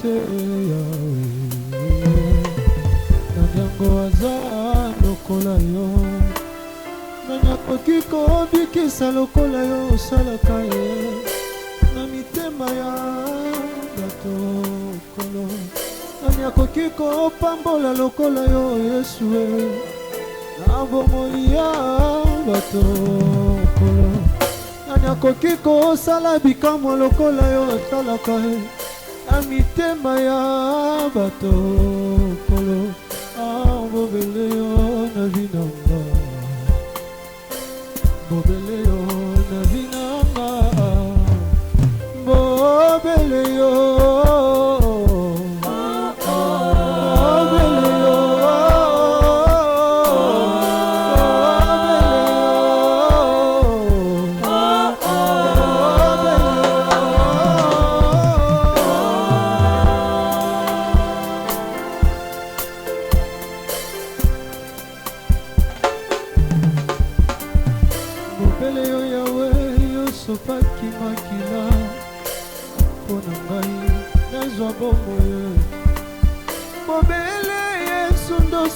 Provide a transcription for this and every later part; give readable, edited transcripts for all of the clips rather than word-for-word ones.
te yawe nanyango aza lokola yo nanyakoki kobikisa lokola yo osalaka ye na mitema ya bato kolo nanyakoki kopambola lokola yo Yesu na bomoi ya bato kolo nanyakoki kosala bikamwa lokola yo otalaka ye na mitema ya bato kolo bobele yo na vinanga bobele yo na vinanga bobele yo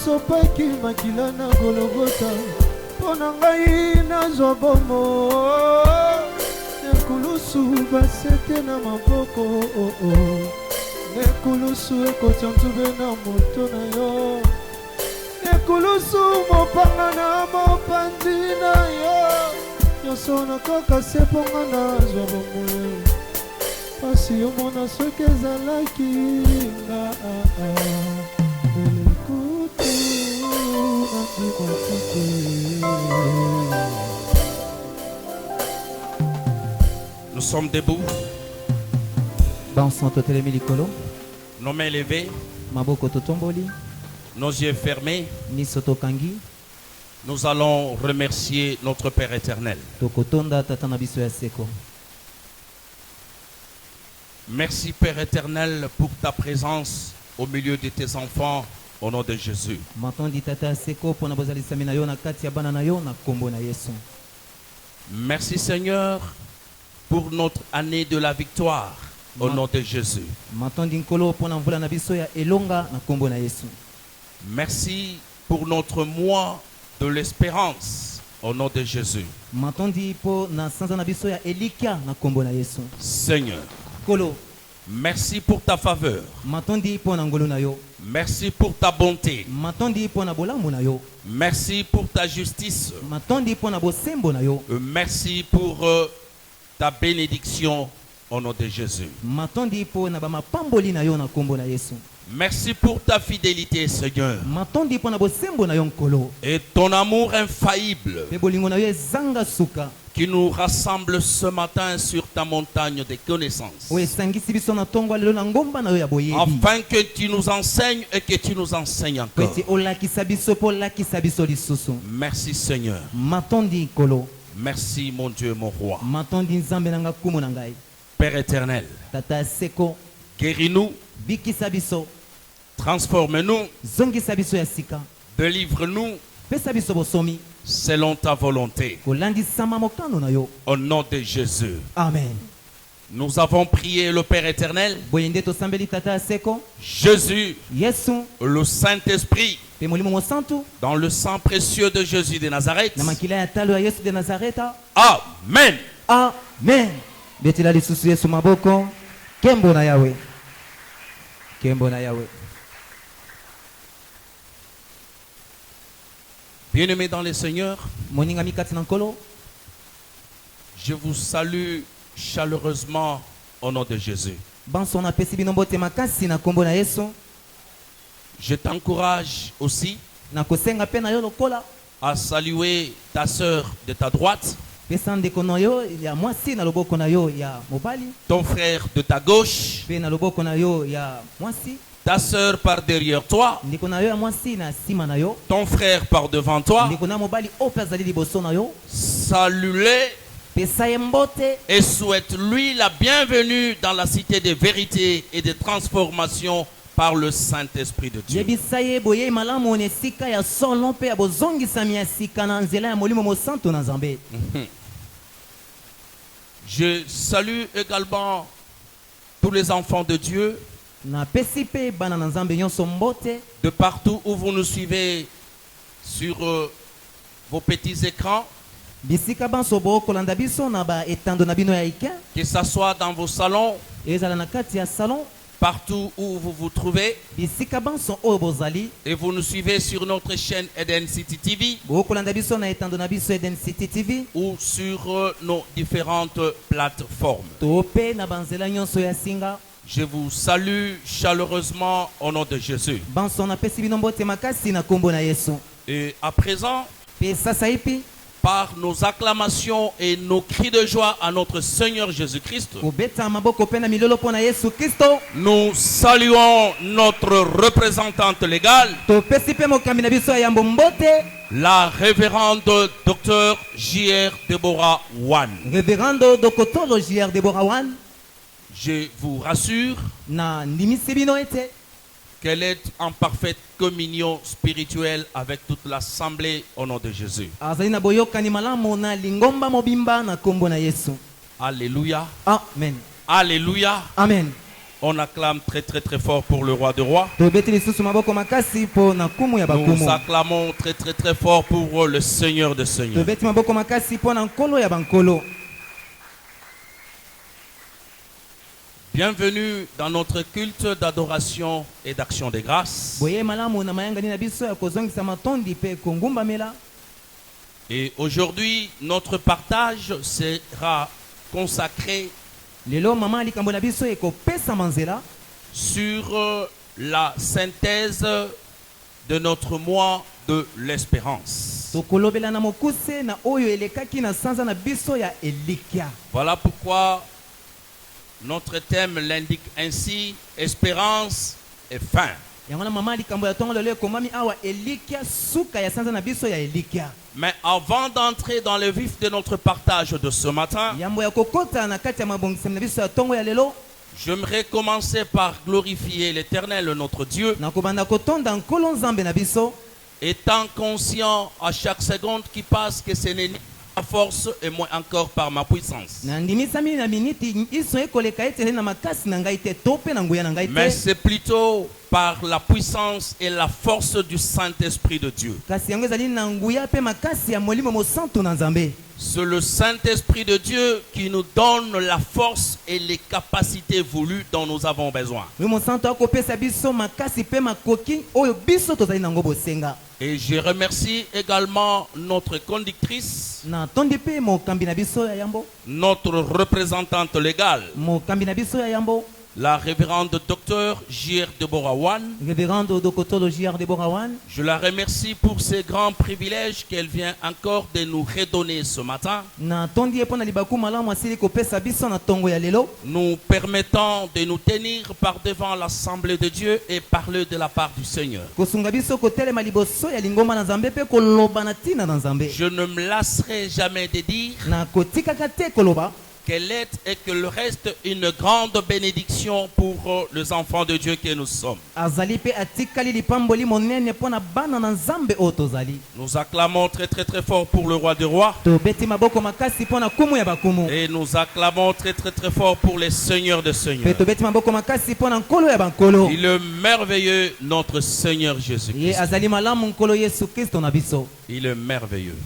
sopaki makila na Golgota pona ngai nazwa bomo nekulusu basete na maboko nekulusu ekotantube na moto na yo nekulusu mopanga na mopanzi na yo nyonso na kaka seponga nazwa bomo pasi yo mona soki ezalaki nga Nous sommes debout. Nos mains levées. Nos yeux fermés. Nous allons remercier notre Père éternel. Merci Père éternel pour ta présence au milieu de tes enfants. Au nom de Jésus. Merci Seigneur pour notre année de la victoire. Au nom de Jésus. Merci pour notre mois de l'espérance. Au nom de Jésus. Seigneur. Merci pour ta faveur. Merci pour ta bonté. Merci pour ta justice. Merci pour ta bénédiction au nom de Jésus. Merci pour ta fidélité, Seigneur. Et ton amour infaillible qui nous rassemble ce matin sur ta montagne de connaissances. Afin que tu nous enseignes et que tu nous enseignes encore. Merci Seigneur. Merci mon Dieu, mon roi. Père éternel, guéris-nous, transforme-nous, délivre-nous selon ta volonté. Au nom de Jésus. Amen. Nous avons prié le Père éternel, Jésus, le Saint-Esprit, dans le sang précieux de Jésus de Nazareth. Amen. Amen. Bien-aimés dans le Seigneur, je vous salue chaleureusement au nom de Jésus. Je t'encourage aussi à saluer ta sœur de ta droite, ton frère de ta gauche, ta sœur par derrière toi, ton frère par devant toi. Salue-les et souhaite-lui la bienvenue dans la cité de vérité et de transformation par le Saint-Esprit de Dieu. Je salue également tous les enfants de Dieu De partout où vous nous suivez sur vos petits écrans, que ce soit dans vos salons, partout où vous vous trouvez, et vous nous suivez sur notre chaîne Eden City TV ou sur nos différentes plateformes. Je vous salue chaleureusement au nom de Jésus. Et à présent, par nos acclamations et nos cris de joie à notre Seigneur Jésus-Christ, nous saluons notre représentante légale, la révérende Dr J.R. Deborah Wan. Je vous rassure qu'elle est en parfaite communion spirituelle avec toute l'assemblée au nom de Jésus. Alléluia. Amen. Alléluia. Amen. On acclame très très très fort pour le roi des rois. Nous acclamons très très très fort pour le Seigneur des seigneurs. Bienvenue dans notre culte d'adoration et d'action de grâce. Et aujourd'hui, notre partage sera consacré sur la synthèse de notre mois de l'espérance. Voilà pourquoi notre thème l'indique ainsi: espérance et fin. Mais avant d'entrer dans le vif de notre partage de ce matin, j'aimerais commencer par glorifier l'Éternel, notre Dieu, étant conscient à chaque seconde qui passe que ce n'est ni ma force et moins encore par ma puissance, mais c'est plutôt par la puissance et la force du Saint-Esprit de Dieu. C'est le Saint-Esprit de Dieu qui nous donne la force et les capacités voulues dont nous avons besoin. Et je remercie également notre conductrice, notre représentante légale, la révérende Dr J.R. Deborah Wan. Je la remercie pour ces grands privilèges qu'elle vient encore de nous redonner ce matin, nous permettant de nous tenir par devant l'assemblée de Dieu et parler de la part du Seigneur. Je ne me lasserai jamais de dire qu'elle est et que le reste une grande bénédiction pour les enfants de Dieu que nous sommes. Nous acclamons très très très fort pour le roi des rois. Et nous acclamons très très très fort pour les seigneurs de seigneurs. Il est merveilleux notre Seigneur Jésus-Christ. Il est merveilleux.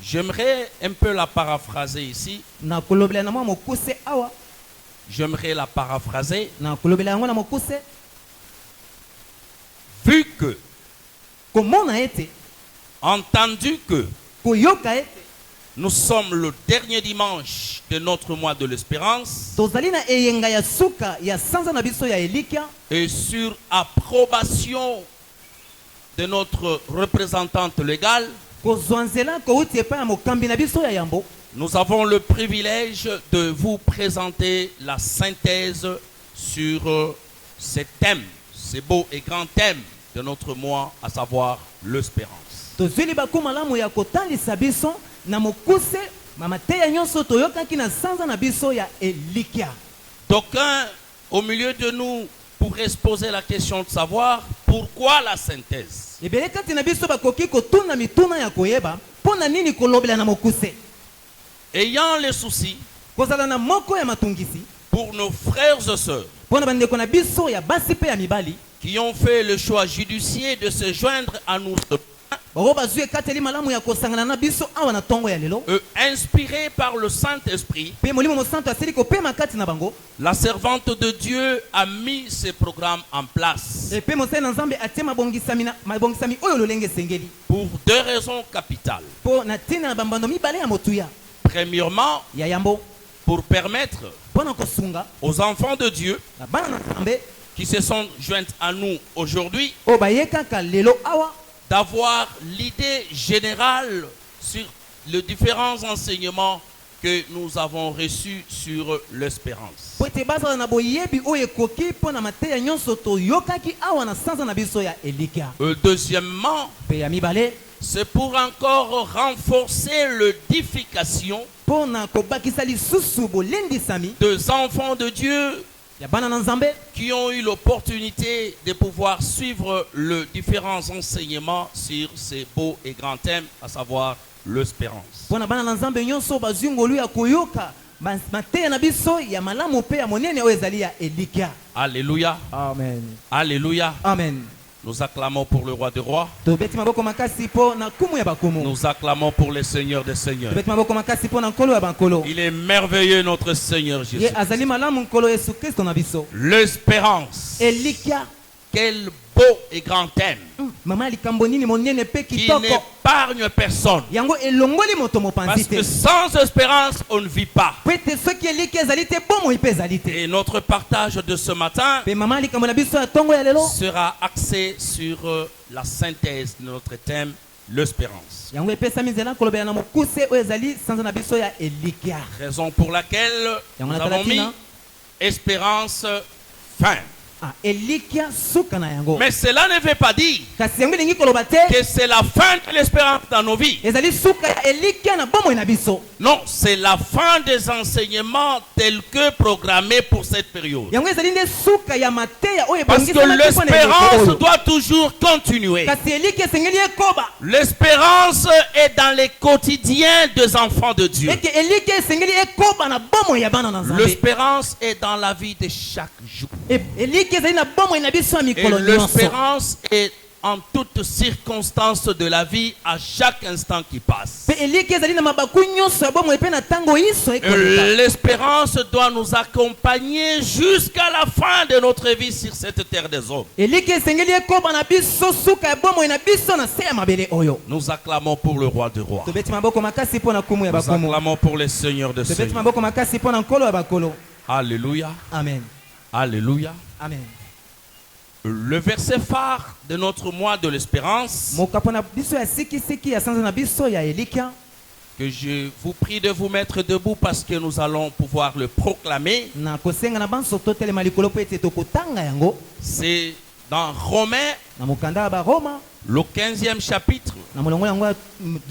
J'aimerais un peu la paraphraser ici. J'aimerais la paraphraser. Vu que, entendu que, nous sommes le dernier dimanche de notre mois de l'espérance, et sur approbation de notre représentante légale, nous avons le privilège de vous présenter la synthèse sur ce thème, ce beau et grand thème de notre mois, à savoir l'espérance. D'aucuns au milieu de nous pourraient se poser la question de savoir pourquoi la synthèse. Ayant le souci pour nos frères et sœurs Pona bandeko na biso ya basi pe ya mibali. qui ont fait le choix judicieux de se joindre à nous, Baro bazue kateli malamu ya kosangana na biso awa na tongo ya lelo. inspirés par le Saint-Esprit. Pe molimo mo santo asili ko pe makati na bango. La servante de Dieu a mis ces programmes en place E pe mosai na Nzambe atie mabongisami oyo lolenge sengeli. pour deux raisons capitales. Po na tina na bambando mibale ya motuya. Premièrement, Ya yambo. pour permettre Pona kosunga. aux enfants de Dieu Na bana na Nzambe. qui se sont joints à nous aujourd'hui O bayeka ka lelo awa. d'avoir l'idée générale sur les différents enseignements que nous avons reçus sur l'espérance. Po ete bazala na boyebi oyo ekoki pona mateya nyonso toyokaki awa na sanza na biso ya Elikia. Deuxièmement, Pe ya mibale. c'est pour encore renforcer l'édification Pona kobakisa lisusu bolendisami des enfants de Dieu ya bana na Nzambe qui ont eu l'opportunité de pouvoir suivre les différents enseignements sur ces beaux et grands thèmes, à savoir l'espérance. pona bana na Nzambe nyonso bazwi ngolu ya koyoka mateya na biso ya malamu pe ya monene oyo ezali ya Elikia. Alléluia, Amen. alléluia. Amen. Nous acclamons pour le roi des rois. Tobeti maboko makasi po na kumu ya bakumu. Nous acclamons pour le Seigneur des seigneurs. Tobeti maboko makasi po na nkolo ya bankolo. Il est merveilleux notre Seigneur Jésus. Ye azali malamu nkolo Yesu Kristo na biso. L'espérance. Elikia. Quel beau et grand thème Mama likambo nini monene pe qui kitoko. n'épargne personne. Yango elongoli moto mopanzi Parce que te. sans espérance, on ne vit pas. Po ete soki Elikia ezali te bomo ipe ezali te. Et notre partage de ce matin Pe mama likambo na biso ya tongo ya lelo. sera axé sur la synthèse de notre thème, l'espérance. Yango epesami nzela kolobela na mokuse oyo ezali sanza na biso ya Elikia. Raison pour laquelle nous avons mis espérance fin. Ah, Elikia suka na yango. Mais cela ne veut pas dire Kasi yango elingi koloba te. que c'est la fin de l'espérance dans nos vies. Ezali suka ya Elikia na bomo na biso. Non, c'est la fin des enseignements tels que programmés pour cette période. Yango ezali nde suka ya mateya oyo Parce que l'espérance doit toujours continuer. Kasi Elikia esengeli ekoba. L'espérance est dans les quotidiens des enfants de Dieu. Eke Elikia esengeli ekoba na bomo ya bana na Nzambe. L'espérance est dans la vie de chaque jour. Elikia ezali na bomo na biso ya Et mikolo nyonso. l'espérance est en toutes circonstances de la vie, à chaque instant qui passe. Pe Elikia ezali na mabaku nyonso ya bomo epe na tango iso ekoleka. L'espérance doit nous accompagner jusqu'à la fin de notre vie sur cette terre des hommes. Elikia esengeli ekoba na biso suka ya bomo na biso na se ya mabele oyo. Nous acclamons pour le roi des rois. Tobeti maboko makasi po na kumu ya Nous bakumu. acclamons pour les seigneurs de Tobeti seigneurs. maboko makasi po na nkolo ya bakolo. Alléluia. Amen. Alléluia. Amen. Le verset phare de notre mois de l'espérance, Mokapo na biso ya siki ya sanza na biso ya Elikia. que je vous prie de vous mettre debout parce que nous allons pouvoir le proclamer. Na kosenga na banso totelema likolo po ete tokotanga yango. C'est dans Romains, Na mokanda ba Roma. le 15e chapitre, Na molongo yango ya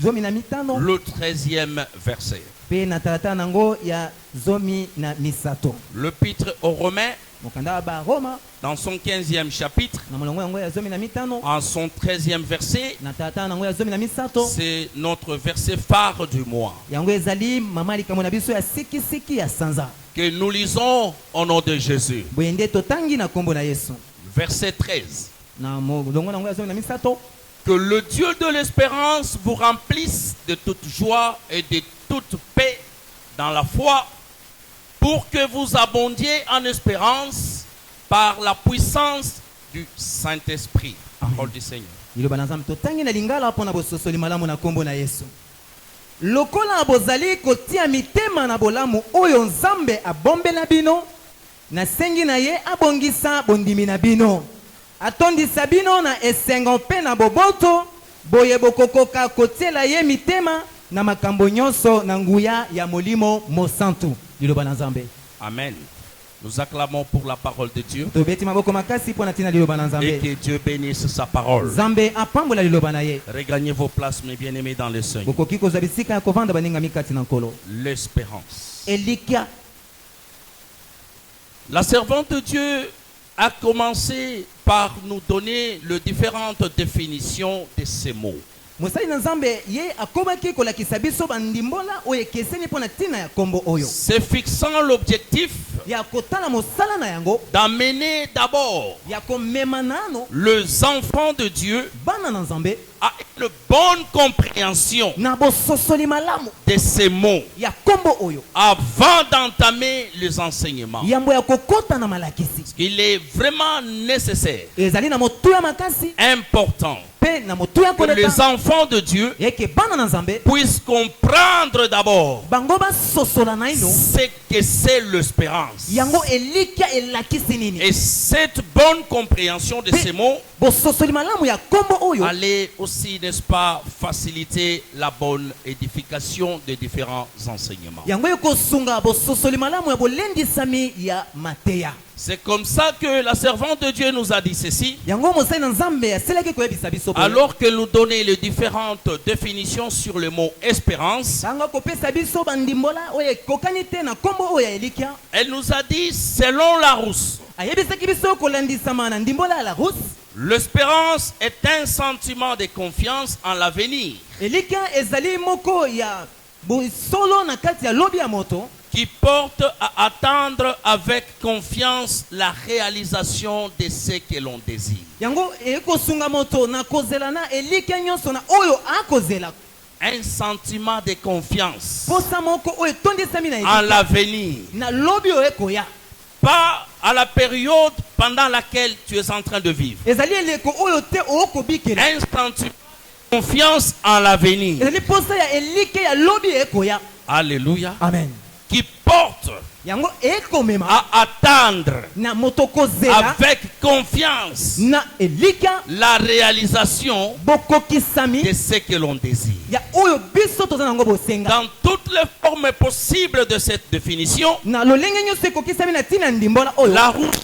zomi na mitano. le 13e verset. Pe na talata nango ya zomi na misato. L'épître aux Romains, Mokanda ba Roma. dans son 15e chapitre, Na molongo yango ya zomi na mitano. en son 13e verset, Na talata nango ya zomi na misato. c'est notre verset phare du mois Yango ezali mama likambo na biso ya siki ya sanza. que nous lisons au nom de Jésus. Boyende totangi na kombo na Yesu. Verset 13. Na molongo nango ya zomi na misato. Que le Dieu de l'espérance vous remplisse de toute joie et de toute paix dans la foi, pour que vous abondiez en espérance par la puissance du Saint-Esprit. Parole du Seigneur. Liloba na Nzambe totangi na lingala pona bososoli malamu na kombo na Yesu. Lokola bozali kotia mitema na bolamu oyo Nzambe abombela bino, na sengi na ye abongisa bondimi na bino. Atondisa bino na esengo mpe na boboto, boye bokokoka kotiela ye mitema na makambo nyonso na nguya ya molimo mosantu. Liloba na Nzambe. Amen. Nous acclamons pour la parole de Dieu. Tobeti maboko makasi pona tina liloba na Et Nzambe. que Dieu bénisse sa parole. Nzambe apambola liloba na ye. Regagnez vos places, mes bien-aimés, dans le Seigneur. Bokoki kozwa bisika ya kovanda baninga mikati na nkolo. L'espérance. Elikia. La servante de Dieu a commencé par nous donner les différentes définitions de ces mots. Mosali na Nzambe ye akomaki kolakisa biso bandimbola oyo ekeseni mpona ntina ya kombo oyo. C'est fixant l'objectif ya kotala mosala na yango d'amener d'abord ya komema nano les enfants de Dieu bana na nzambe à une bonne compréhension na bososoli malamu de ces mots ya kombo oyo avant d'entamer les enseignements. yambo ya kokota na malakisi Il est vraiment nécessaire, ezali na motuya makasi important, pe na motuya que les koleka enfants de Dieu yeke bana na nzambe puissent comprendre d'abord bango basosola na ino ce que c'est l'espérance. yango elikia elakisi nini Et cette bonne compréhension de ces mots bososoli malamu ya kombo oyo allait aussi, n'est-ce pas, faciliter la bonne édification des différents enseignements. yango ekosunga bososoli malamu ya bolendisami ya mateya C'est comme ça que la servante de Dieu nous a dit ceci, yango mosali na nzambe aselaki koyebisa biso boye. alors que nous donnait les différentes définitions sur le mot espérance. ntango akopesa biso bandimbola oyo ekokani te na kombo oyo ya elikia Elle nous a dit, selon Larousse, ayebisaki biso kolandisama na ndimbola ya larousse l'espérance est un sentiment de confiance en l'avenir elikia ezali moko ya bosolo na kati ya lobi ya moto qui porte à attendre avec confiance la réalisation de ce que l'on désire. yango ekosunga moto na kozela na elikia nyonso na oyo akozela Un sentiment de confiance posa moko oyo etondisami na en elikia l'avenir, na lobi oyo ekoya pas à la période pendant laquelle tu es en train de vivre. ezali eleko oyo te okobikela Un sentiment de confiance en l'avenir. ezali posa ya elikia ya lobi ekoya Alléluia. amen Qui porte yango ekomema à attendre na moto kozela avec confiance na elikia la réalisation bokokisami de ce que l'on désire. ya oyo biso toza nango bosenga Dans toutes les formes possibles de cette définition, na lolenge nyonso ekokisami na ntina ndimbola oyo la route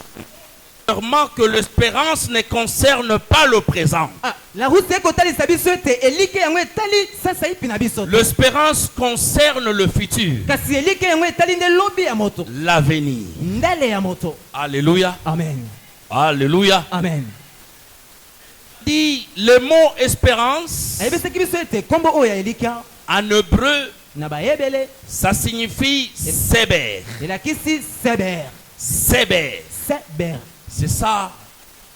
clairement que l'espérance ne concerne pas le présent. la route ekotalisa biso ete elike yango etali sasa ipi na biso te. L'espérance concerne le futur, kasi elike yango etali nde lobi ya moto l'avenir. ndele ya moto Alléluia. amen Alléluia. amen Dit le mot espérance ayebisaki biso ete kombo oyo ya elikia en hébreu, na bayebele ça signifie séber. elakisi seber Séber. seber C'est ça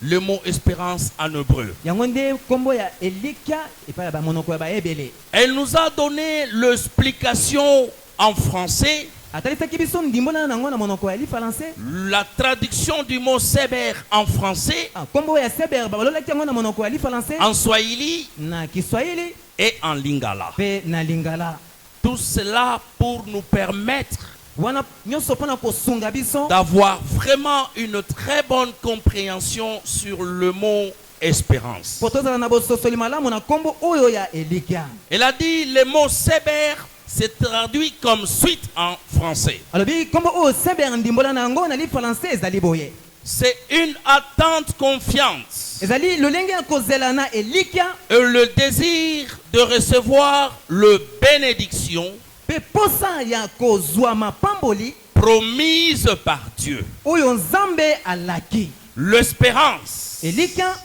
le mot espérance en hébreu. yango nde kombo ya elikia epai ya bamonoko ya bayebele Elle nous a donné l'explication en français, atalisaki biso ndimbola nango na monoko ya lifalanse la traduction du mot séber en français, kombo oyo ya seber babalolaki yango na monoko ya lifalanse en swahili na kiswahili et en lingala. mpe na lingala Tout cela pour nous permettre wana nyonso mpona kosunga biso d'avoir vraiment une très bonne compréhension sur le mot espérance. po tozala na bososoli malamu na kombo oyo ya elikia Elle a dit le mot séber se traduit comme suite en français. alobi kombo oyo seber ndimbola na yango na lifalanse ezali boye C'est une attente confiante ezali lolenge ya kozela na elikia et le désir de recevoir le bénédiction mpe posa ya kozwa mapamboli promise par Dieu. oyo nzambe alaki L'espérance elikia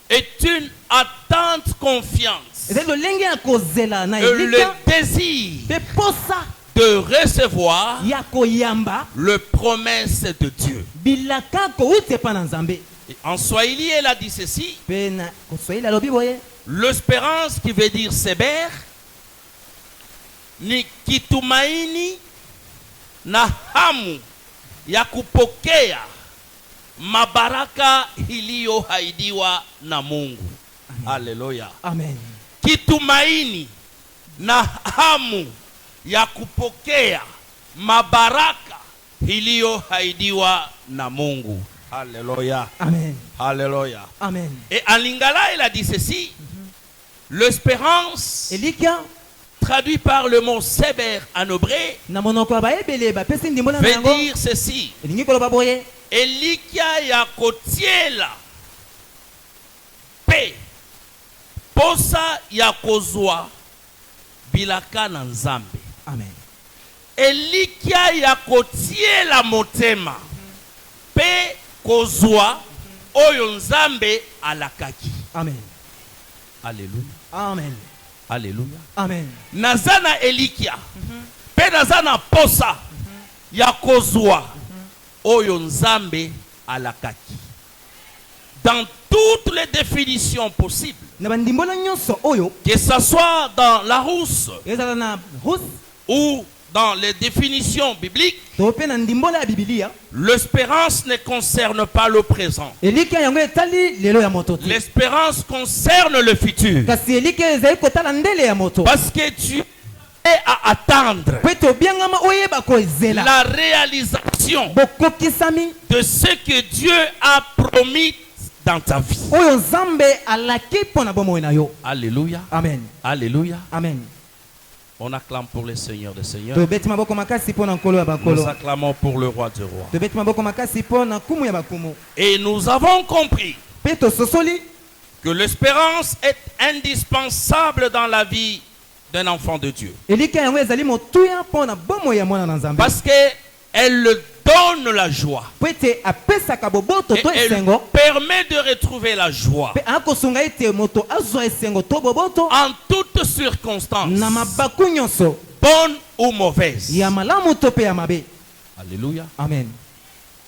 est une attente confiance ezali lolenge ya kozela na et le elikia désir mpe posa de recevoir ya koyamba le promesse de Dieu. bilaka kouti epa na nzambe Et en swahili, elle a dit ceci, mpe na koswahili alobi boye l'espérance qui veut dire séber ni kitumaini na hamu ya kupokea mabaraka iliyoahidiwa na Mungu. Haleluya. amen Kitumaini na hamu ya kupokea mabaraka iliyoahidiwa na Mungu. Haleluya. amen Haleluya. amen Et en lingala, il a dit ceci, l'espérance elikia traduit par le mot séber en hébreu na monoko ya bayebele bapesi ndimbola na veut yango dire ceci, elingi koloba boye elikia ya kotiela pe posa ya kozwa bilaka na nzambe. amen Elikia ya kotiela motema pe kozwa oyo nzambe alakaki. amen Alléluia. amen Alléluia. amen Naza na elikia pe naza na posa ya kozwa oyo nzambe alakaki. Dans toutes les définitions possibles, na bandimbola nyonso oyo que ce soit dans la rousse ezala na rus ou dans les définitions bibliques, to pe na ndimbola ya bibilia l'espérance ne concerne pas le présent. elika yango etali lelo ya moto te L'espérance concerne le futur. kasi elika ezali kotala ndele ya moto Parce que tu es à attendre pe tobiangama oyeba koezela la réalisation bokokisami de ce que Dieu a promis dans ta vie. oyo nzambe alaki mpo na bomoi na yo. Alléluia. Amen. Alléluia. Amen. On acclame pour le Seigneur des Seigneurs. tobeti maboko makasi mpo na nkolo ya Nous bakolo acclamons pour le Roi des Rois. tobeti maboko makasi mpo na nkumu ya bakumu Et nous avons compris mpe tososoli que l'espérance est indispensable dans la vie d'un enfant de Dieu. elika yango ezali motuya mpo na bomoi ya mwana na nzambe Parce qu'elle le donne la joie. po ete apesaka boboto Et to elle esengo permet de retrouver la joie mpe akosunga ete moto azwa esengo to boboto en toutes circonstances, na mabaku nyonso bonnes ou mauvaises. ya malamu to mpe ya mabe. Alléluia. Amen.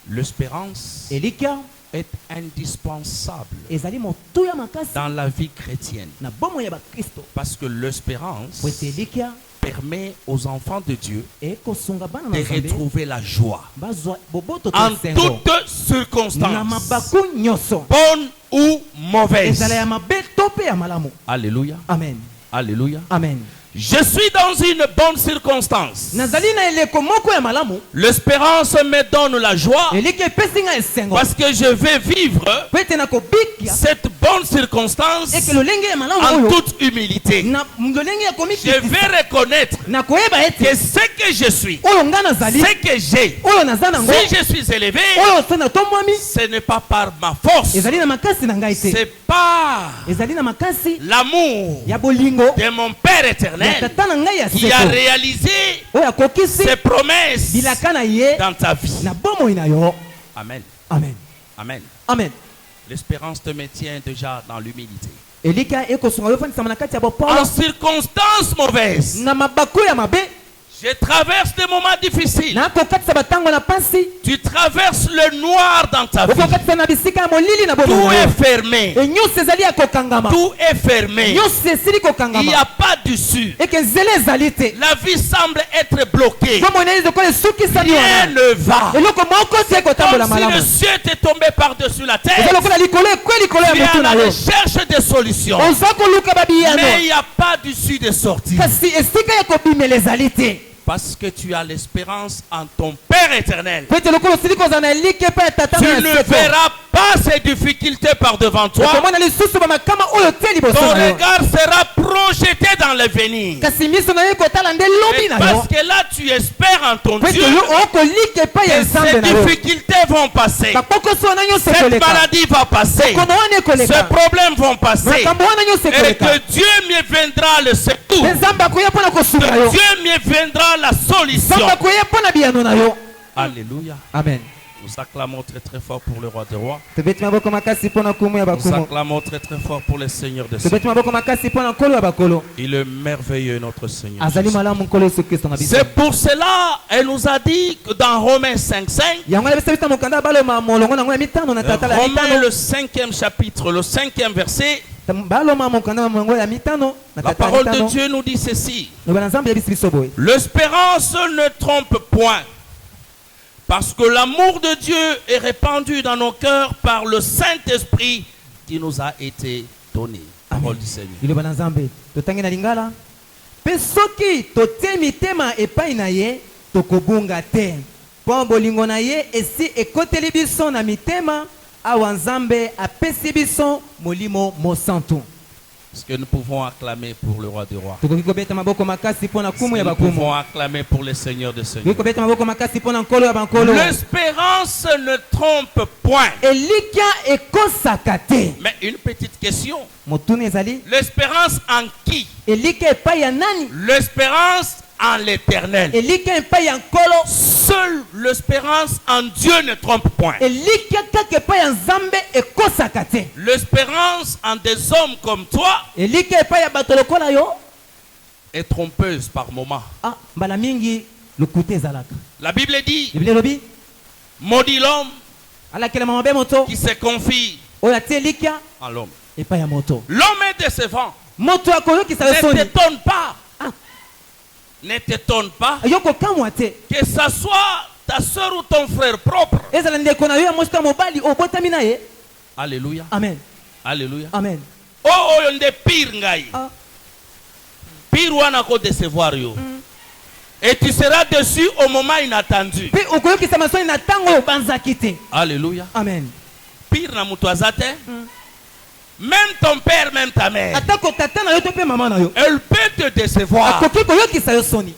L'espérance elika est indispensable ezali motuya makasi dans la vie chrétienne. na bomoi ya bakristo Parce que l'espérance po ete elika permet aux enfants de Dieu ekosunga bana na de nzambe retrouver la joie bazwa boboto to en esengo toutes na circonstances, mabaku nyonso bonnes ou mauvaises. ezala ya mabe to mpe ya malamu. Alléluia. Amen. Alléluia. Amen. Je suis dans une bonne circonstance. nazali na eleko moko ya malamu L'espérance me donne la joie eliki epesi nga esengo parce que je vais vivre po ete nakobikia cette bonne circonstance eke lolenge ya malamu en oyo toute humilité. na lolenge ya Je komikisa vais reconnaître nakoyeba que ete ce que je suis, oyo nga nazali ce que j'ai, oyo naza nango si je suis élevé, oyo so natomwami ce n'est pas par ma force, ezali na makasi na ngai te c'est par ezali na makasi l'amour ya bolingo de mon Père ya éternel tata na ngai ya qui a seko réalisé oyo akokisi ses promesses bilaka na ye dans ta vie. na bomoi na yo. Amen. Amen. Amen. Amen. L'espérance te maintient déjà dans l'humilité. elika ekosunga yo efandisama na kati ya En bopolo circonstances mauvaises, na mabaku ya mabe je traverse des moments difficiles. nakokatisa batango na pasi Tu traverses le noir dans ta vie. okokatisa na bisika ya molili na Tout bomoi na est yo. fermé. nyonso ezali ya kokangama Tout est fermé. nyonso esili Il n'y kokangama a pas d'issue. eke nzela ezali te La vie semble être bloquée. bomoi na ye lokola esukisani Rien wana ne va. eloko moko te ekotambola Comme si malamu le ciel était tombé par-dessus la terre. eza lokola likolo ekwe likolo ya Tu es motu à na la yo recherche de solutions. oza koluka Mais il babiyano n'y a pas d'issue de sortie. kasi esika ya kobimela ezali te Parce que tu as l'espérance en ton Père éternel. po ete lokola osili kozala na elike mpe ya tata Tu na ya ne seko verras pas ces difficultés par devant toi. okomona lisusu bamakama oyo te liboso Ton na yo regard sera projeté dans l'avenir. kasi miso na yo ekotala nde lobi Et na yo parce que là, tu espères en ton po ete Dieu yo okolika epai ya que nzambe ces na yo difficultés vont passer. bapokosi wana nyonso Cette ekoleka maladie va passer. kono wana Ces ekoleka problèmes vont passer. makambo wana nyonso Et ekoleka que Dieu me viendra le secours. mpe nzambe akoya mpo na kosunga Que yo Dieu me viendra la solution. nzambe akoya mpo na biyano na yo. Alléluia. Amen. Nous acclamons très très fort pour le Roi des Rois. tobeti maboko makasi mpo na nkumu ya Nous bakumu acclamons très très fort pour le Seigneur des tobeti Seigneurs. maboko makasi mpo na nkolo ya bakolo Il est merveilleux notre Seigneur. azali Jésus. malamu nkolo yesu kristo na biso C'est pour cela, elle nous a dit que dans Romains 5:5, yango alebisa biso na mokanda baloma molongo nango ya mitano na tata la Romains mitano le 5e chapitre, le 5e verset, baloma mokanda molongo ya mitano na la tata la parole de mitano Dieu nous dit ceci. loba na nzambe yebisi biso boye L'espérance ne trompe point, parce que l'amour de Dieu est répandu dans nos cœurs par le Saint-Esprit qui nous a été donné. Parole du Seigneur. liloba na nzambe totangi na lingala mpe soki totie mitema epai na ye tokobunga te mpo bolingo na ye esi ekoteli biso na mitema awa nzambe apesi biso molimo mosantu. Est-ce que nous pouvons acclamer pour le Roi des Rois? tokoki kobeta maboko makasi mpo na Est-ce kumu que ya nous bakumu pouvons acclamer pour le Seigneur des tokoki Seigneurs? kobeta maboko makasi mpo na nkolo ya bankolo L'espérance ne trompe point. elikya ekosaka te. Mais une petite question. motuna ezali L'espérance en qui? elikya epai ya nani? L'espérance en l'éternel. elikya epai ya nkolo. Seule l'espérance en Dieu ne trompe point. elikya kaka epai ya nzambe ekosaka te. L'espérance en des hommes comme toi elikya epai ya bato lokola yo est trompeuse par moments. mbala mingi lokuta ezalaka. La Bible dit, biblia elobi maudit l'homme alakela mabe moto qui se confie oyo atie elikya en l'homme. epai ya moto. L'homme est décevant. Moto akoyokisa yo Ne soni. t'étonne pas. Ah. Ne t'étonne pas Ayokokamwa te. que ça soit ta soeur ou ton frère propre. Ezala ndeko na yo ya mwasi to ya mobali obotami na ye. Alléluia. Amen. Alléluia. Amen. Oh, oyo nde pire ngai. Ah. Pire wana ko décevoir yo. Et tu seras déçu au moment inattendu. Pe okoyokisa masoni na ntango oyo obanzaki te. Alléluia. Amen. Pire na mutu aza te. Même ton père, même ta mère, Atako tata na yo to pe mama na yo. elle peut te décevoir. Akoki koyokisa yo soni.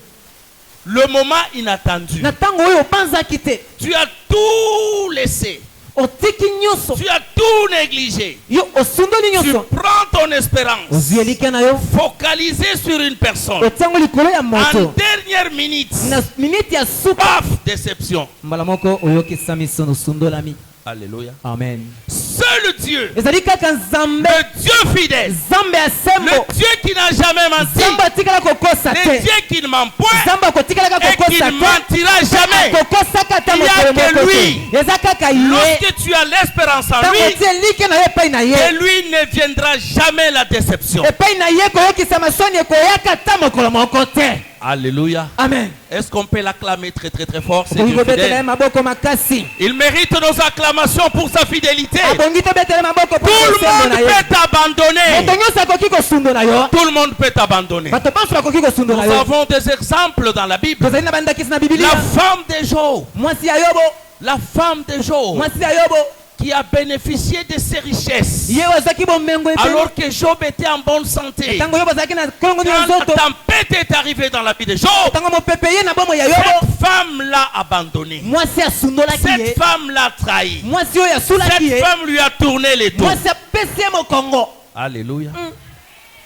Le moment inattendu. Na ntango oyo obanzaki te. Tu as tout laissé. Otiki nyonso. Tu as tout négligé. Yo osundoli Tu nyonso. prends ton espérance Ozwi elikya na yo. focalisée sur une personne. Otiango likolo ya En moto. dernière minute, Na minute ya suka. paf, déception. Mbala moko oyokisa miso osundolami. Alléluia. Amen. Seul Dieu, Ezali kaka Nzambe. le Dieu fidèle, Nzambe ya sembo. le Dieu qui n'a jamais menti, Nzambe atikala kokosa le te. Dieu qui ne ment point Nzambe akotikalaka et qui kokosa ne te. mentira jamais. Kokosaka ata Il y a mokolo que moko lui. te. Eza kaka ye. Lorsque tu as l'espérance en Ntango lui, otie elike na ye epai na et ye. lui ne viendra jamais la déception. Epai na ye koyokisa masoni ekoyaka ata mokolo moko te. Alléluia. Amen. Est-ce qu'on peut l'acclamer très très très fort? C'est Okoki Dieu kobetela ye fidèle. maboko makasi. Il mérite nos acclamations pour sa fidélité. Abongi tobetela maboko po Tout le kosembo monde na ye. peut t'abandonner. Moto nyonso akoki kosundo na yo. Tout le monde peut t'abandonner. Bato banso bakoki kosundo na Nous yo. avons des exemples dans la Bible. Tozali na bandakisi na La Biblia. femme de Job, Mwasi ya Yobo. la femme de Job Mwasi ya Yobo. qui a bénéficié de ses richesses Ye ozaki bomengo ebele. alors que Job était en bonne santé. Tango Yobo azalaki na kolongo Quand nzoto. la tempête est arrivée dans la vie de Job, Tango mopepe ye na bomo ya Yobo. cette femme l'a abandonné. Mwasi asundolaki ye. Cette femme l'a trahi. Mwasi oyo asulaki ye. Cette femme lui a tourné les dos. Mwasi apesi ye mokongo. Alléluia.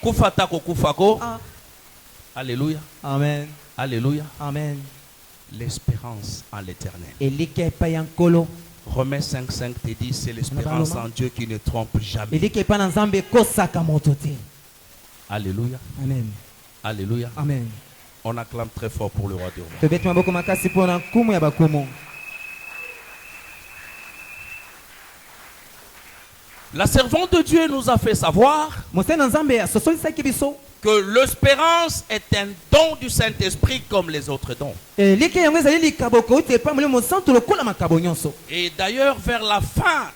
Kufatako kufako. Ah. Alléluia. Amen. Alléluia. Amen. L'espérance en l'éternel. Elike epai ya nkolo. Romains 5:5 te dit c'est l'espérance en Dieu qui ne trompe jamais. Elike epai na Nzambe ekosaka moto te. Alléluia. Amen. Alléluia. Amen. On acclame très fort pour le roi des rois. Tobeti maboko makasi mpo na nkumu ya bakumu. La servante de Dieu nous a fait savoir Mosali na Nzambe asosolisaki biso. que l'espérance est un don du Saint-Esprit comme les autres dons. Elike yango ezali likabo kouti epai molimo santu lokola makabo nyonso. Et d'ailleurs, vers la fin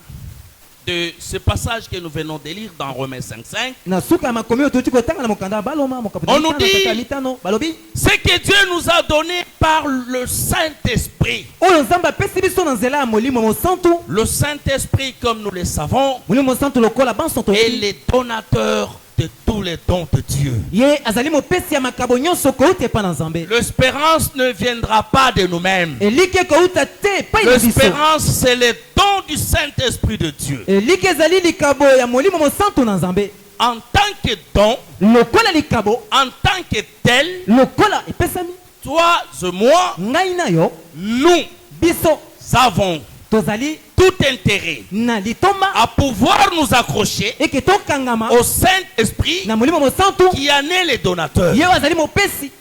de ce passage que nous venons de lire dans Romains 5:5, Na suka ya makomi oyo touti kotanga na mokanda ya baloma On nous dit- mitano balobi ce que Dieu nous a donné par le Saint-Esprit. oyo Nzambe apesi biso na nzela ya molimo mosantu. Le Saint-Esprit, comme nous le savons, Molimo mosantu lokola banso est toyi. le donateur de tous les dons de Dieu. Ye azali mopesi ya makabo nyonso kouti epai na Nzambe. L'espérance ne viendra pas de nous-mêmes. Elike kouta te epai na biso. L'espérance, c'est le don du Saint-Esprit de Dieu. Elike ezali likabo ya molimo mosantu na Nzambe. En tant que don, Lokola likabo, en tant que tel, lokola epesami. toi et moi, Ngai na yo, nous biso avons tozali tout intérêt na litomba à pouvoir nous accrocher eke tokangama au Saint-Esprit na molimo mosantu. qui en est le donateur. Ye azali mopesi.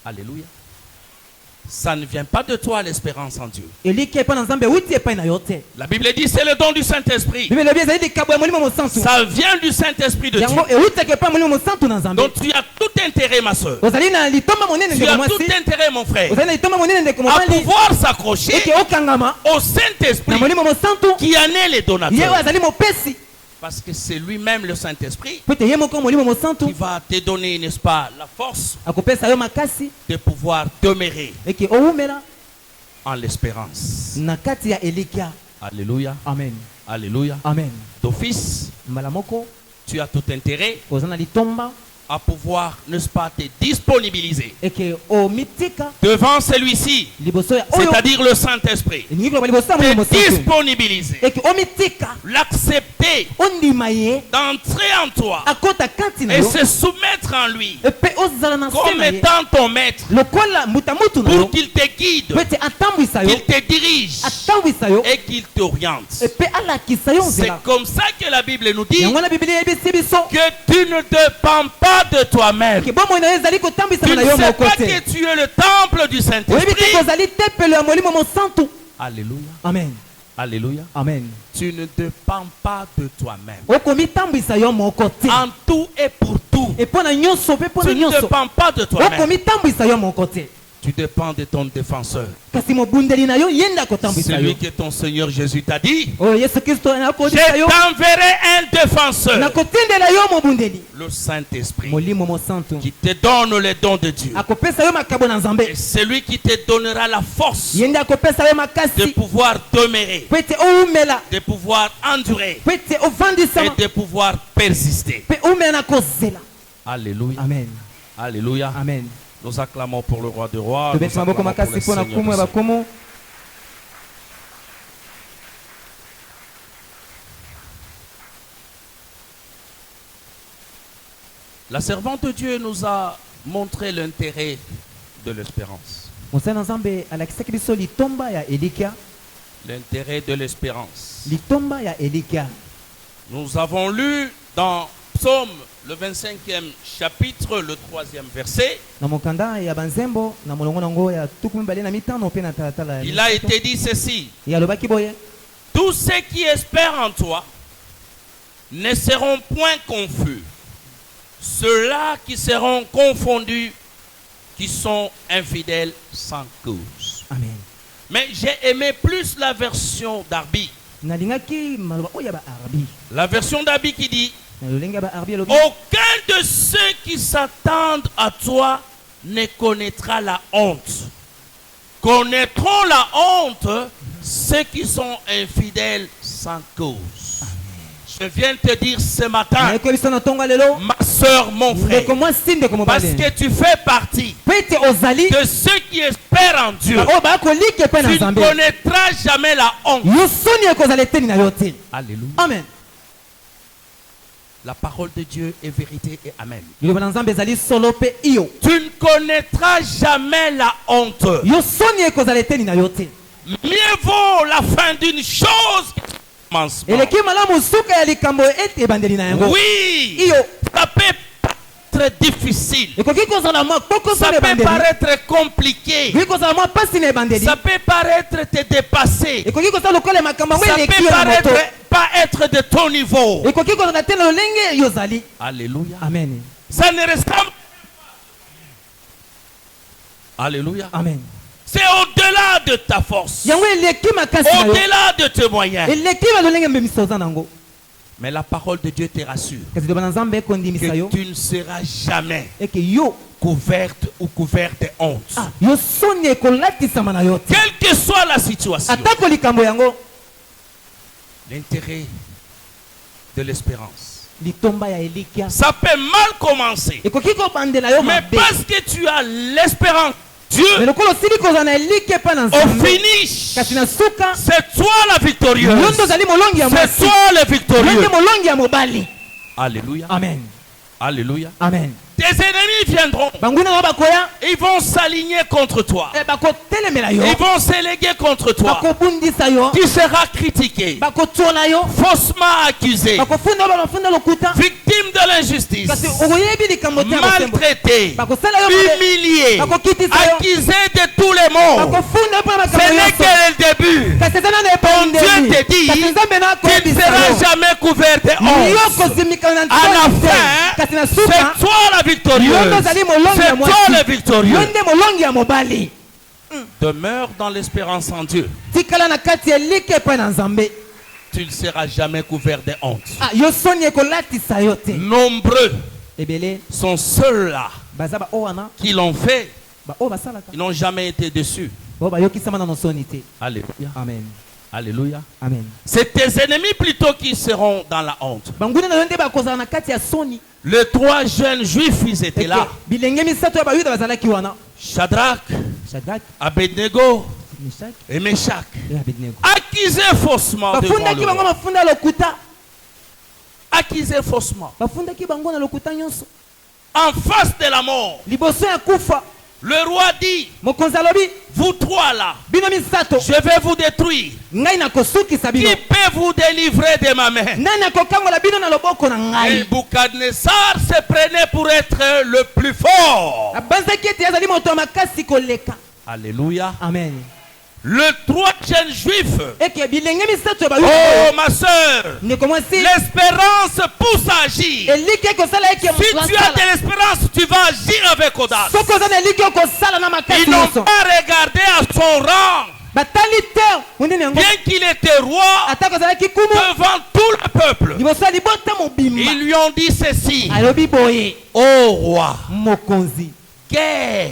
Alléluia. Ça ne vient pas de toi, l'espérance en Dieu. Elike epai na Nzambe uti epai na yo te. La Bible dit c'est le don du Saint-Esprit. Bibele elobi ezali likabo ya molimo mosantu. Ça vient du Saint-Esprit de Dieu. Yango eutaka epai ya molimo mosantu na Nzambe. Donc tu as tout intérêt, ma soeur. Ozali na litomba monene Tu ndeko as tout mwasi. intérêt, mon frère, Ozali na litomba monene ndeko à mobali. pouvoir s'accrocher Eke okangama au na Saint-Esprit molimo mosantu. qui en est le Ye donateur. azali mopesi. Parce que c'est lui-même, le Saint-Esprit, Po ete ye moko molimo mosantu qui va te donner, n'est-ce pas, la force akopesa yo makasi de pouvoir demeurer eke owumela en l'espérance. na kati ya elikya. Alléluia. Amen. Alléluia. Amen. D'office, Mbala moko tu as tout intérêt oza na litomba à pouvoir, n'est-ce pas, te disponibiliser eke omitika devant celui-ci, liboso ya oyo c'est-à-dire le Saint-Esprit. elingi koloba liboso ya molimo Te mosantu disponibiliser, eke omitika l'accepter, ondima ye d'entrer en toi akota kati na et yo se soumettre en lui epe ozala na se comme na ye étant ton maître lokola mutamutu na yo pour qu'il te guide, po ete atambwisa yo qu'il te dirige atambwisa yo et qu'il t'oriente. epe alakisa yo C'est nzela. comme ça que la Bible nous dit yango na biblia eyebisi biso que tu ne dépends pas de toi-même. ke bomoi na yo ezali Tu kotambwisama ne na yo sais moko pas te. que tu es le temple du oyebi te Saint-Esprit. kozali tempelo ya molimo mosantu. Alléluia. Amen. Alléluia. Amen. Tu ne dépends pas de toi-même. Okomitambwisa yo moko te. En tout et pour tout. Et pona nyonso pe pona Tu ne nyonso. dépends pas de toi-même. Okomitambwisa yo moko te. Tu dépends de ton défenseur. Kasi mobundeli na yo yenda kotambwisa yo. Celui que ton Seigneur Jésus t'a dit. Oh Yesu Kristo na Je kodisa yo. t'enverrai un défenseur. Na kotindela yo mobundeli. Le Saint-Esprit. Molimo mo santo. Qui te donne les dons de Dieu. Akopesa yo makabo na Nzambe. Et celui qui te donnera la force Yenda akopesa yo de makasi. pouvoir demeurer. Pete oumela. De pouvoir endurer. Pete ovandisa. Et de pouvoir persister. Pe oumela na kozela. Alléluia. Amen. Alléluia. Amen. Nous acclamons pour le roi des rois. Nous Tobeti maboko acclamons pour makasi le pona Seigneur kumu des ya seigneurs. bakumu. La servante de Dieu nous a montré l'intérêt de l'espérance. Mosala na Nzambe alakisaki biso litomba ya Elikia. L'intérêt de l'espérance. Litomba ya Elikia. Nous avons lu dans Psaume, le 25e chapitre, le 3e verset. Na mokanda ya banzembo na molongo nango ya tuku mibale na mitano pe na talatala ya Il a été dit ceci. ya lobaki boye. Tous ceux qui espèrent en toi ne seront point confus. Ceux-là qui seront confondus, qui sont infidèles sans cause. Amen. Mais j'ai aimé plus la version d'Arbi. Nalingaki maloba oya ba Arabi. La version d'Arbi qui dit: Na lolenga ba Arabi lobi. aucun de ceux qui s'attendent à toi ne connaîtra la honte. Connaîtront la honte ceux qui sont infidèles sans cause. Je viens te dire ce matin, Na ko biso na tonga lelo. ma soeur, mon frère, Ndeko mwasi ndeko parce mobali. que tu fais partie Pete ozali. de ceux qui espèrent en Dieu. O ba ko like pe na Tu ne Nzambe. connaîtras jamais la honte. Yosoni ekozala eteni na yo te. Alléluia. Amen. La parole de Dieu est vérité et amen. Liloba na Nzambe ezali solo pe iyo. Tu ne connaîtras jamais la honte. Yosoni ekozala eteni na yo te. Mieux vaut la fin d'une chose que le commencement. Eleki malamu suka ya likambo ete ebandeli na yango. Oui, Iyo. ça peut être difficile. Ekoki kozala mwa koko Ça so na peut ebandeli. paraître compliqué. Ekoki kozala mwa pasi na ebandeli. Ça peut paraître te dépasser. Ekoki kozala lokola makambo yango Ça eleki peut yo na moto. paraître pas être de ton niveau. Ekoki kozala te na lolenge yozali. Alléluia. Amen. Ça ne ressemble. Alléluia. Amen. C'est au-delà de ta force. Yango eleki makasi na yo. Au-delà de tes moyens. Eleki ba lolenge mbemiso oza nango. Mais la parole de Dieu te rassure Kasi liloba na Nzambe ekondimisa yo. que tu ne seras jamais Eke yo. couverte ou couvert de honte. Ah, yo soni ekolatisama na yo te. Quelle que soit la situation, Atako likambo yango. l'intérêt de l'espérance. Litomba ya Elikia. Ça peut mal commencer, Ekoki kobandela yo mais mabe. parce que tu as l'espérance de Mais Dieu, lokolo osili kozala na elike epai na au Nzambe. finish, Kasi na suka. c'est toi la victorieuse. Yo ndo ozali molongi ya C'est mwasi. toi le Yo victorieux. nde molongi ya mobali. Alléluia. Amen. Alléluia. Amen. Tes ennemis viendront. Banguna na bakoya. Ils vont s'aligner contre toi. Bakotelemela yo. Ils vont s'éléguer contre toi. Bakobundisa yo. Tu seras critiqué, Bakotola yo. faussement accusé, Bakofunda bafunda lokuta. victime de l'injustice, Kasi okoyebi likambo te ya bosembo. maltraité, Bakosala yo mabe. humilié, Bakokitisa yo. accusé de tous les maux. Bakofunda mpo na Ce makambo n'est nyonso. que le début. Kasi eza nano Ton Dieu ebandeli. te dit, Kasi Nzambe na tu ne akoyebisa seras yo. jamais couvert de Yo honte. kozimika na À la ntoki te. fin, Kasi na c'est suka. toi la Yo victorieuse. ndo ozali molongi ya C'est toi mwasi. le victorieux. Yo nde molongi ya mobali. Demeure dans l'espérance en Dieu. Tikala na kati ya elike epai na Nzambe. Tu ne seras jamais couvert de honte. Ah, yo soni ekolatisa yo te. Nombreux Ebele sont ceux-là baza ba o wana qui l'ont fait. ba o basalaka. Ils n'ont jamais été déçus. Bo bayokisama na soni te. Alléluia. Amen. Alléluia. Amen. C'est tes ennemis plutôt qui seront dans la honte. Banguna na yo nde bakozala na kati ya soni. Les trois jeunes juifs, ils étaient là. Bilenge misato ya bayuda bazalaki wana. Shadrach, Shadrach, Abednego Meshach, et Meshach. et Abednego. Accusés faussement devant Bafundaki le bango roi. mafunda lokuta. Accusés faussement. Bafundaki bango na lokuta nyonso. En face de la mort. Liboso ya kufa. Le roi dit, Mokonzi alobi, vous trois là, bino misato. je vais vous détruire. Ngai nakosukisa bino. Qui peut vous délivrer de ma main? Nani akokangola bino na loboko na Et ngai. Nebuchadnezzar se prenait pour être le plus fort. Abanzaki ete azali moto ya makasi koleka. Alléluia. Amen. Le 3 jeunes juifs. eke bilenge misato ya Oh bayuda ma soeur, ndeko mwasi l'espérance pousse à agir. eliki ekosala eke Si tu as de l'espérance, tu vas agir avec audace. soki oza na eliki okosala na makasi Ils n'ont nyonso pas regardé à son rang, batali te mondeni yango bien qu'il était roi atako azalaki kumu devant tout le peuple. liboso ya libota mobimba Ils lui ont dit ceci: alobi boye ô roi, mokonzi guerre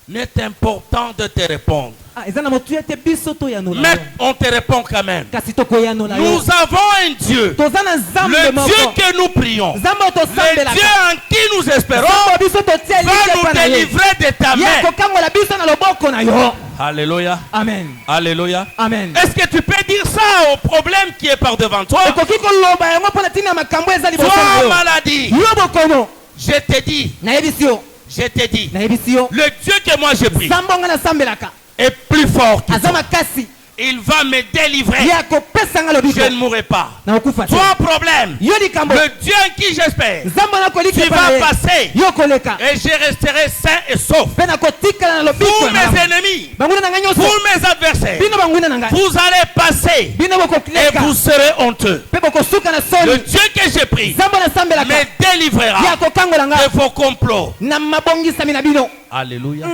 n'est important de te répondre. eza na motuya te biso toyanola Mais yo on te répond quand même. kasi tokoyanola yo Nous avons un Dieu, toza na nzambe le moko Dieu que nous prions, nzambe oyo le Dieu tosambelaka en qui nous espérons, nzambe biso totia va eliki nous epa na ye délivrer de ta ye main. akokangola biso na loboko na yo Alléluia. amen Alléluia. amen Est-ce que tu peux dire ça au problème qui est par devant toi? okoki koloba yango mpo na ntina ya makambo eza liboso na Toi, yo maladie, yo bokono je te dis, nayebisi yo le Dieu que moi je prie nzambe onga nasambelaka est plus fort que aza toi. makasi Il va me délivrer. ye akopesanga lobiko Je ne mourrai pas. nakokufa te Toi, problème, yo likambo le Dieu en qui j'espère, nzambe wana koliki tu epa na vas ye passer yo koleka et je resterai sain et sauf. mpe nakotikala na lobiko Pour ya malamu. mes ennemis, banguna na ngai nyonso pour mes adversaires, bino banguna na ngai vous allez passer bino et bokoleka vous serez honteux. mpe bokosuka na Le soni Dieu que j'ai pris nzambe nasambelaka me ye délivrera akokangola ngai de vos complots. na mabongisami na bino Alléluia.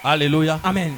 Alléluia. amen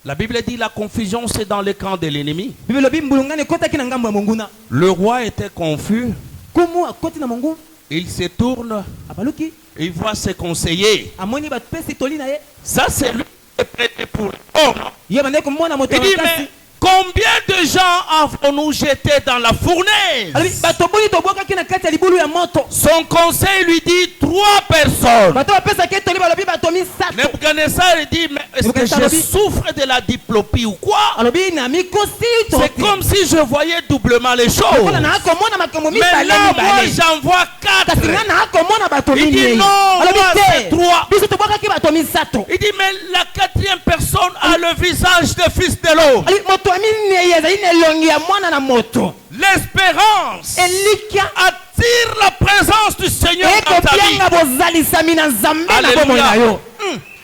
La Bible dit la confusion c'est dans le camp de l'ennemi. bible elobi mbulungani ekotaki na ngambo ya monguna Le roi était confus. kumu akoti na monguna Il se tourne, abaluki il voit ses conseillers. amoni bapesi toli na ye Ça c'est lui qui est prêté pour l'homme. ye bandaki komona moto Il ya dit makasi mais combien de gens avons-nous jeté dans la fournaise? alobi bato boni tobwakaki na kati ya libulu ya moto Son conseil lui dit 3 personnes. bato bapesaki toli balobi bato misato Nebuchadnezzar dit mais est-ce que Nebuchadnezzar je dit- souffre de la diplopie ou quoi? alobi na mikosi C'est comme si je voyais doublement les choses. mpona naakomona makambo Mais mibale là, moi, mibale j'en vois 4. kasi nga naakomona bato Il dit minei non, alobi moi, c'est te 3. biso tobwakaki bato misato Il dit, mais la 4e personne a le visage de fils de l'homme. alobi moto ya minei ezali na elongi ya mwana na moto L'espérance elikya attire la présence du Seigneur dans ta vie. ekobianga bozalisami na nzambe na bomoi na yo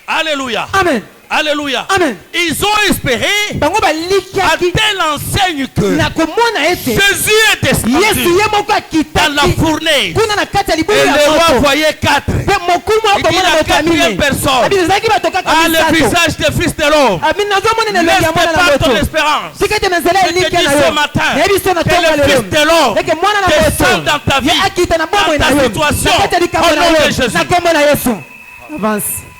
Alléluia. amen Alléluia. Amen. Ils ont espéré bango à balikiaki telle enseigne que na komona ete Jésus est yesu descendu ye moko dans la akitaki fournaise. kuna na kati ya libulu Et ya le roi moto voyait 4. mpe mokumu Il dit akomona la moto ya 4e minei personne abi ezalaki bato kaka a le misato visage de fils de l'homme. abi nazomona na Laisse elongi ya mwana na pas ton moto espérance. tika ete na nzela Je te elikya dis na ce yo matin nayebi so na que tonga le lelo fils de l'homme eke mwana na descend dans ta moto vie, ye akita na bomoi dans na ta yo situation, na kati ya likambo au na nom de yo Jésus. na kombo na yesu avance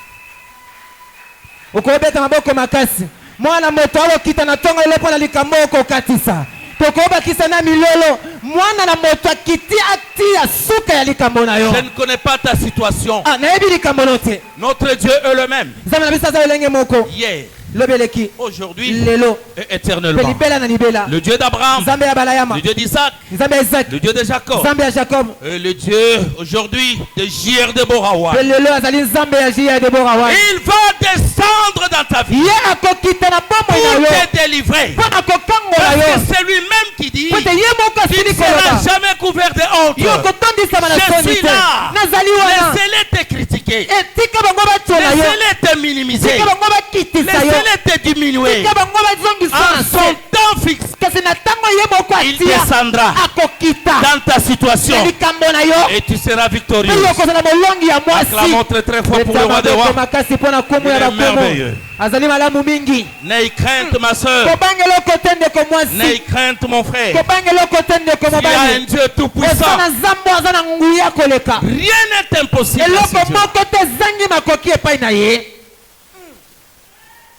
okobeta maboko makasi mwana moto alokita na tonga lelo mpo na likambo okokatisa tokobakisa na milolo mwana na moto akiti atia suka ya likambo na yo Je ne connais pas ta situation. nayebi likambo no te Notre Dieu est le même. nzambe na biso aza elenge moko Hier, lobi eleki aujourd'hui lelo et mpe éternellement. libela na libela Le Dieu d'Abraham, nzambe ya balayama le Dieu d'Isaac, nzambe ya isaki le Dieu de Jacob, nzambe ya jacob et le Dieu aujourd'hui de Jir de Borawa. mpe lelo azali nzambe ya jiya ya debora wani Il va descendre dans ta vie ye akokita na bomoi pour na yo te délivrer. mpo na kokangola Parce yo que c'est lui-même qui dit mpo te ye moko qu'il asili ne sera koloba jamais couvert de honte. yo kotondisama na Je soni suis te là. nazali wana Laissez-les te critiquer. etika bango batyola yo Laissez-les te minimiser. tika bango bakitisa yo Laissez-les te diminuer. tika bango bazongisa En na son se temps fixe, kasi na ntango ye moko il atia descendra akokita dans ta situation na likambo na yo et tu seras mpe victorieux. yo okozala molongi ya Acclamons mwasi très très fort pour le roi des maboko rois. makasi mpo na komo ya Il est bakomo merveilleux. azali malamu mingi N'aie crainte, ma soeur. kobangela oko te ndeko mwasi N'aie crainte, mon frère. kobangela oko te ndeko Il y a un mobali Dieu oza tout-puissant. na nzambe aza na nguya koleka Rien n'est impossible à ce eloko Dieu. moko te ezangi makoki epai na ye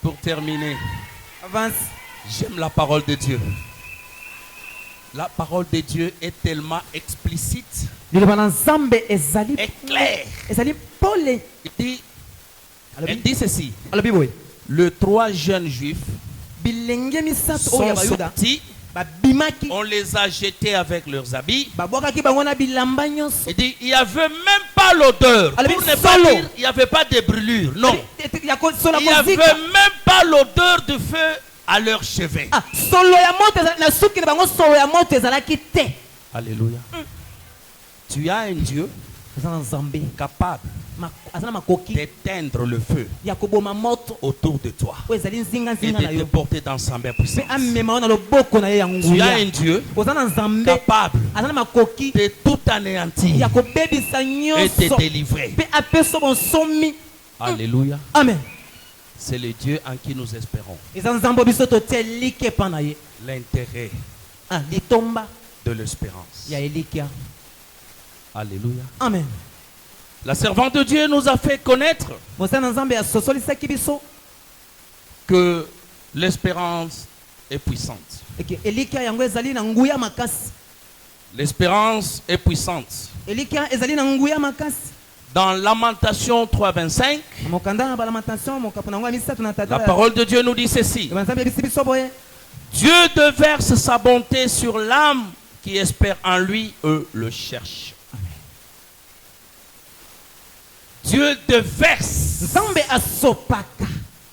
Pour terminer, avance j'aime la parole de Dieu. La parole de Dieu est tellement explicite liloba na nzambe ezali et claire. ezali pole Elle dit ceci. alobi boye Les 3 jeunes juifs bilenge misato oyo ya sont bayuda sortis. babimaki On les a jetés avec leurs habits. babwakaki bango na bilamba nyonso Il dit, il n'y avait même pas l'odeur. Alors, Pour mais ne pas solo. dire, il n'y avait pas de brûlure. Non. ya kosola Il n'y avait kozika même pas l'odeur de feu à leurs cheveux. solo ya moto na suki na bango solo ya moto ezalaki te Alléluia. Tu as un Dieu eza na nzambe capable d'éteindre le feu autour de toi et de te porter dans sa main puissante. Tu as un Dieu capable de tout anéantir et te délivrer. Alléluia. Amen. C'est le Dieu en qui nous espérons. L'intérêt de l'espérance. Alléluia. Amen. La servante de Dieu nous a fait connaître que l'espérance est puissante. L'espérance est puissante. Dans Lamentation 3:25, la parole de Dieu nous dit ceci. Dieu déverse sa bonté sur l'âme qui espère en lui, eux le cherchent. Dieu déverse.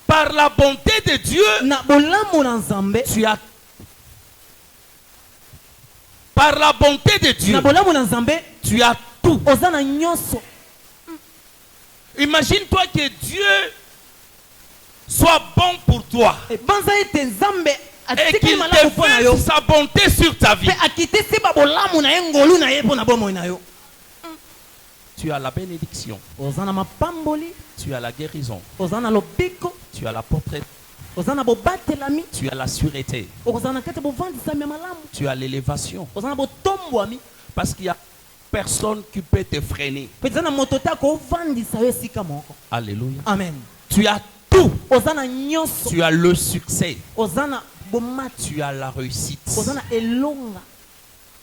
Par la bonté de Dieu, tu as. Par la bonté de Dieu, tu as tout. Imagine-toi que Dieu soit bon pour toi et qu'il déverse sa bonté sur ta vie. Tu as la bénédiction. Tu as la guérison. Tu as la propreté. Tu as la sûreté. Tu as l'élévation. Parce qu'il y a personne qui peut te freiner. Alléluia. Amen. Tu as tout. Tu as le succès. Tu as la réussite.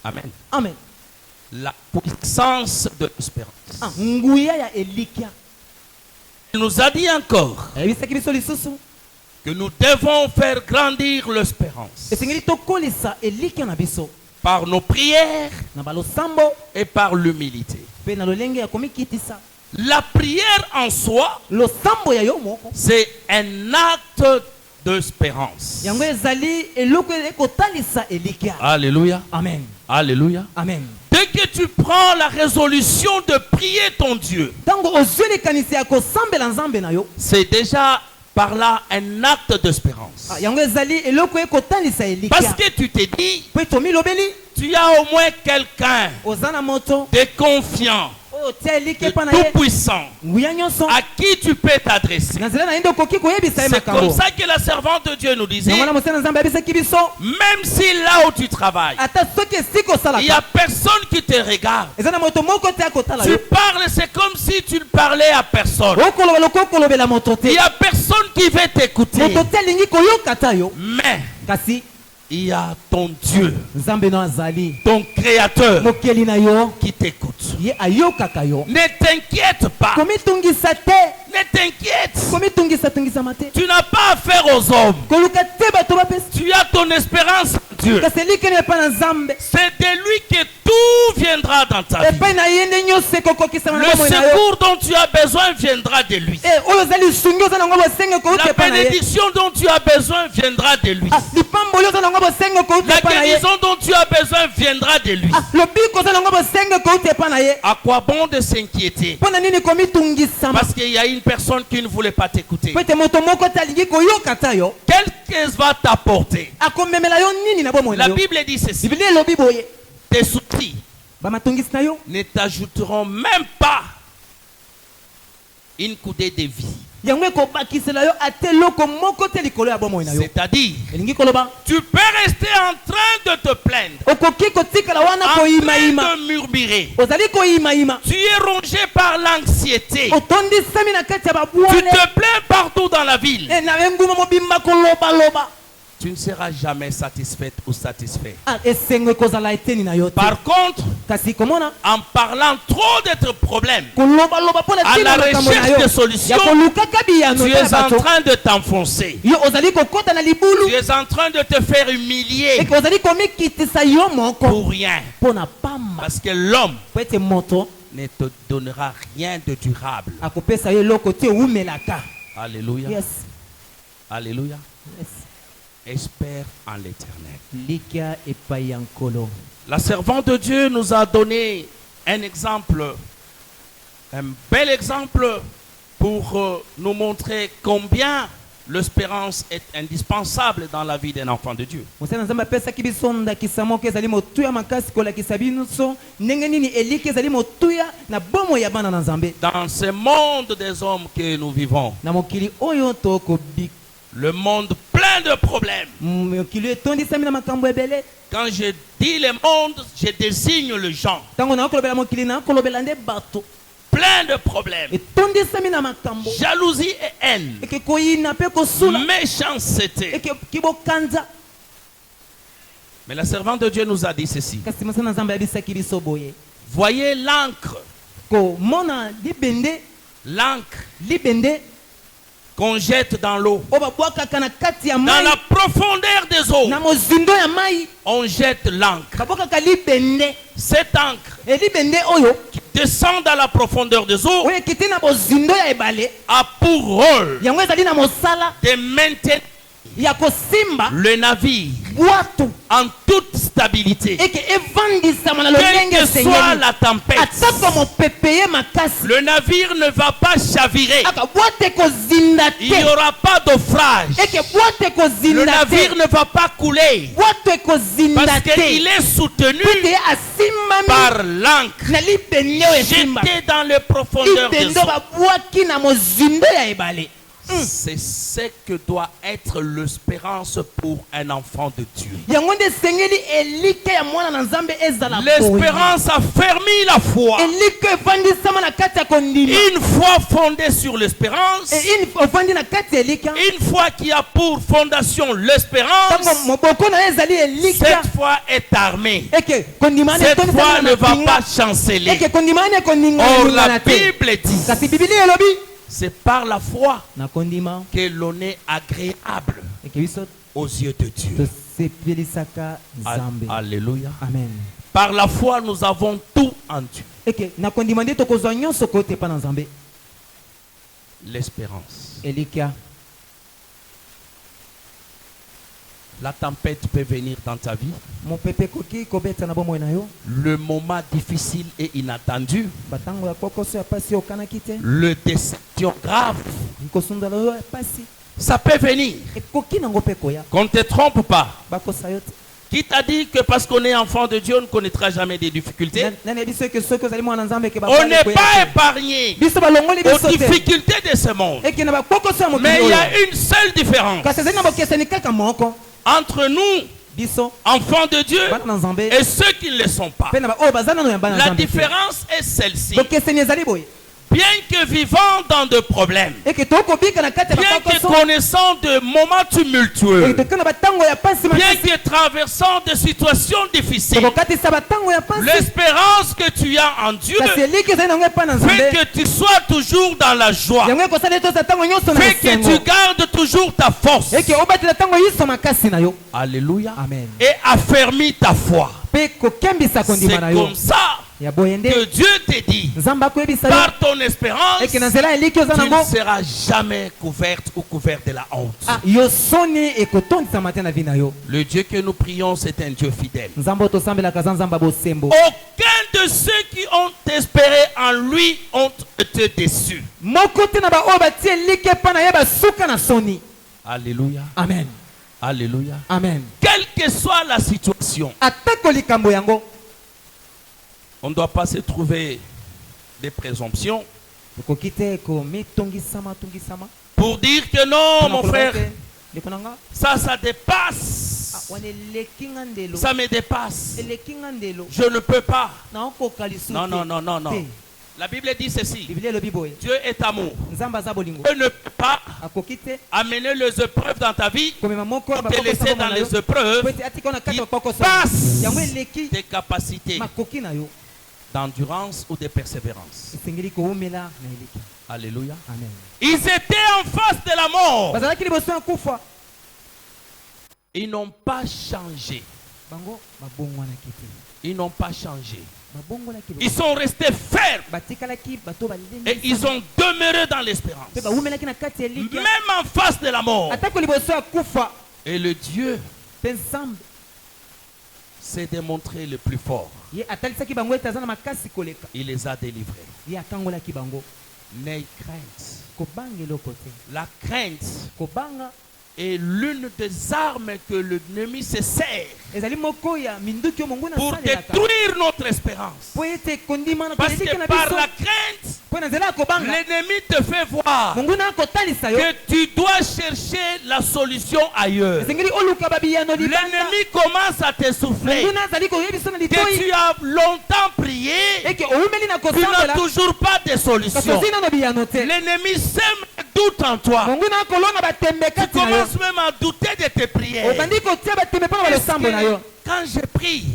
Amen. Amen. La puissance de l'espérance. Il nous a dit encore que nous devons faire grandir l'espérance par nos prières et par l'humilité. La prière en soi, c'est un acte d'espérance. Alléluia. Amen. Alléluia. Amen. Dès que tu prends la résolution de prier ton Dieu, c'est déjà par là un acte d'espérance. Parce que tu te dis, tu as au moins quelqu'un de confiant, de tout puissant, à qui tu peux t'adresser. C'est comme ça que la servante de Dieu nous disait, même si là où tu travailles, il n'y a personne qui te regarde, tu parles, c'est comme si tu ne parlais à personne. Il n'y a personne qui veut t'écouter. Mais il y a ton Dieu, ton Créateur, qui t'écoute. Ne t'inquiète pas. Ne t'inquiète. Tu n'as pas affaire aux hommes. Tu as ton espérance en Dieu. C'est de lui que tout viendra dans ta vie. Le secours dont tu as besoin viendra de lui. La bénédiction dont tu as besoin viendra de lui. La guérison dont tu as besoin viendra de lui. À quoi bon de s'inquiéter? Parce qu'il y a une personne qui ne voulait pas t'écouter. Qu'est-ce va t'apporter? La Bible dit ceci. Tes soucis ne t'ajouteront même pas une coudée de vie. C'est-à-dire, tu peux rester en train de te plaindre, en train de murmurer. Tu es rongé par l'anxiété. Tu te plains partout dans la ville. Tu ne seras jamais satisfaite ou satisfait. Par contre, en parlant trop de tes problèmes, à la recherche de solutions, tu es en train de t'enfoncer. Tu es en train de te faire humilier pour rien. Parce que l'homme ne te donnera rien de durable. Alléluia. Yes. Alléluia. Yes. Espère en l'Éternel. La servante de Dieu nous a donné un exemple Un bel exemple pour nous montrer combien l'espérance est indispensable dans la vie d'un enfant de Dieu. Mosala Nzambe apesaki biso ndakisa moko ezali motuya makasi kolakisa biso ndenge nini eliki ezali motuya na bomo ya bana na Nzambe. Dans ce monde des hommes que nous vivons, Na mokili oyo tokobi le monde plein de problèmes. mokili etondisami na makambo ebele. Quand je dis le monde, je désigne le genre. Ntango nakolobela mokili nakolobela nde bato Plein de problèmes. etondisami na makambo Jalousie et haine. eke koyina mpe kosula Méchanceté. eke kibokanza. Mais la servante de Dieu nous a dit ceci. Kasi mosala na Nzambe ayebisaki biso boye Voyez l'encre. komona libende L'encre qu'on jette dans l'eau. oyo babwakaka na kati ya Dans mai la profondeur des eaux, na mozindo ya mai on jette l'encre. babwakaka libende. Cette encre Libende oyo qui descend dans la profondeur des eaux oyo ekiti na bozindo ya ebale a pour rôle yango ezali na mosala de maintenir ya kosimba le navire bwato en toute stabilité. eke evandisama na Quelle lolenge que soit esengeli la tempête, atako mopepe ye makasi le navire ne va pas chavirer. aka bwato ekozinda Il n'y te aura pas d'offrage. eke bwato Le ekozinda navire te ne va pas couler bwato ekozinda parce te qu'il est soutenu ete ye asimbami par l'encre na libende oyo esimba jeté dans les profondeurs des libende eaux. oyo babwaki na mozindo ya ebale. C'est ce que doit être l'espérance pour un enfant de Dieu. yango nde esengeli elike ya mwana na Nzambe ezala L'espérance a fermi la foi. elike evandisama na kati ya kondima. Une foi fondée sur l'espérance, ovandi na kati ya elika une foi qui a pour fondation ntango l'espérance, moboko na ye ezali elika cette foi est armée. eke kondima ane Cette foi etondisama ne na va pinga pas chanceler. eke kondima ane Or, la ekoningana te Bible dit, kasi bibili elobi c'est par la foi na kondima que l'on est agréable eke biso aux yeux de Dieu. tosepelisaka Nzambe. Alléluia. Amen. Par la foi, nous avons tout en Dieu. eke na kondima nde tokozwa nyonso kote epa na Nzambe. L'espérance. elika La tempête peut venir dans ta vie. mopepe ekoki kobeta na bomoi na yo Le moment difficile et inattendu. batango ya kokoso ya pasi okanaki te Le déception grave. kosundala yo ya pasi Ça peut venir. ekoki nango mpe koya Qu'on ne te trompe pas. bakosa yo te. Qui t'a dit que parce qu'on est enfant de Dieu, on ne connaîtra jamais des difficultés? nani biso eke soki ozali mwana Nzambe eke On n'est pas épargné biso balongoli aux biso te difficultés de ce monde. eke na bakokoso ya Mais mokili il y oyo a une seule différence kasi ezali na bokeseni kaka moko entre nous, biso enfants de Dieu, bana na Nzambe et ceux qui ne le sont pas. mpe na baoyo baza nano ya bana na La Nzambe te. différence est celle-ci. bokeseni ezali boye Bien que vivant dans de problèmes, eke tokobika na kati ya bien que bakokoso connaissant de moments eke tumultueux, toke na batango ya pasi bien makasi que traversant des situations difficiles, tokokatisa batango ya pasi l'espérance que tu as en Dieu kasi eliki ezali nango epa na fait Nzambe que tu sois toujours dans la joie, yango ekosala ete oza ntango nyonso na fait que esengo tu gardes toujours ta force. eke obatela ntango nyonso makasi na yo. Alléluia. Amen. Et affermis ta foi. mpe kokembisa C'est kondima na yo comme ça ya boye nde que Dieu te dit, Nzambe akoyebisa yo par ton espérance, eke na nzela eliki oza tu ne nango seras jamais couverte ou couvert de la honte. yo soni ekotondisama te na vi na yo. Le Dieu que nous prions, c'est un Dieu fidèle. Nzambe oyo tosambelaka aza Nzambe ya bosembo. Aucun de ceux qui ont espéré en lui ont été déçus. moko te na baoyo batie eliki epa na ye basuka na soni. Alléluia. Amen. Alléluia. Amen. Quelle que soit la situation, atako likambo yango on ne doit pas se trouver des présomptions okoki te komitongisama tungisama pour dire que non, mon frère, ndeko na nga ça dépasse. wana eleki nga ndelo Ça me dépasse. eleki nga ndelo Je ne peux pas. naokoka lisusu Non, te. non, non, non, non. Te. La Bible dit ceci. biblia elobi boye Dieu est amour. Nzambe aza bolingo Dieu ne peut pas akoki te amener les épreuves dans ta vie, komema moko ya te laisser dans les épreuves po ete atika na kati qui ya bakokoso passent yango eleki tes capacités makoki na yo d'endurance ou de persévérance. esengeli koumela na eleki. Alléluia. Amen. Ils étaient en face de la mort. bazalaki liboso ya kufa Ils n'ont pas changé. bango babongwanaki te Ils n'ont pas changé. babongolaki Ils sont restés fermes batikalaki bato et ils ont demeuré dans l'espérance. mpe bawumelaki na kati ya eliki Même en face de la mort. atako liboso ya kufa Et le Dieu mpe Nzambe s'est démontré le plus fort. Ye atalisaki bango ete aza na makasi koleka. Il les a délivrés. Ye akangolaki bango. N'aie crainte. Kobanga eloko te. La crainte Kobanga est l'une des armes que l'ennemi se sert ezali moko ya minduki oyo monguna pour asalelaka. détruire notre espérance. Po ete kondima na Parce koleka que na par biso. la crainte, Po na nzela ya kobanga l'ennemi te fait voir monguna akotalisa yo. que tu dois chercher la solution ailleurs. Esengeli oluka babiyano libanda. L'ennemi commence à t'essouffler. Monguna azali koyebisa na Que litoi. tu as longtemps prié, Eke owumeli na tu n'as kosambola. toujours pas de Kasi solution. ozi nano biyano te. L'ennemi sème le doute en toi. Monguna akolonga batembe Tu kati na yo. commences même à douter de tes prières. Obandi kotia batembe mpo na Est-ce balosambo na yo. que quand je prie,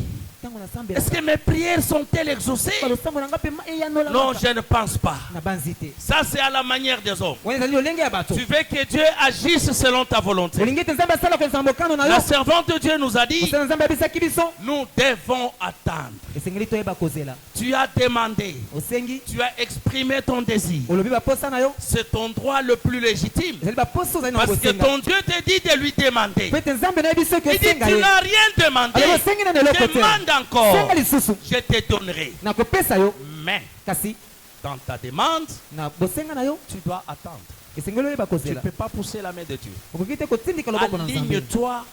Ntango nasambela. est-ce que mes prières sont-elles exaucées? Balosambo na nga mpe eyanola. Non, je ne pense pas. Na banzi te. Ça, c'est à la manière des hommes. Wana ezali lolenge ya bato. Tu veux que Dieu agisse selon ta volonté. Olingi ete nzambe asala kolesa mokano na yo. La servante de Dieu nous a dit, Mosala nzambe abisaki biso. nous devons attendre. Esengeli toyeba kozela. Tu as demandé, Osengi tu as exprimé ton désir. olobi baposa na yo. C'est ton droit le plus légitime. Ezali baposa ozali na Parce que kosenga. ton Dieu te dit de lui demander. Po ete nzambe na ye biso eke Il dit, osenga tu ye. n'as rien demandé. Alors osengi nano eloko te. Demande encore. Senga lisusu. Je te donnerai. Nakopesa yo. Mais Kasi dans ta demande, na bosenga na yo. tu dois attendre. Esengeli oyeba Tu ne kozela. peux pas pousser la main de Dieu. Okoki te kotindika loboko na nzambe. Aligne-toi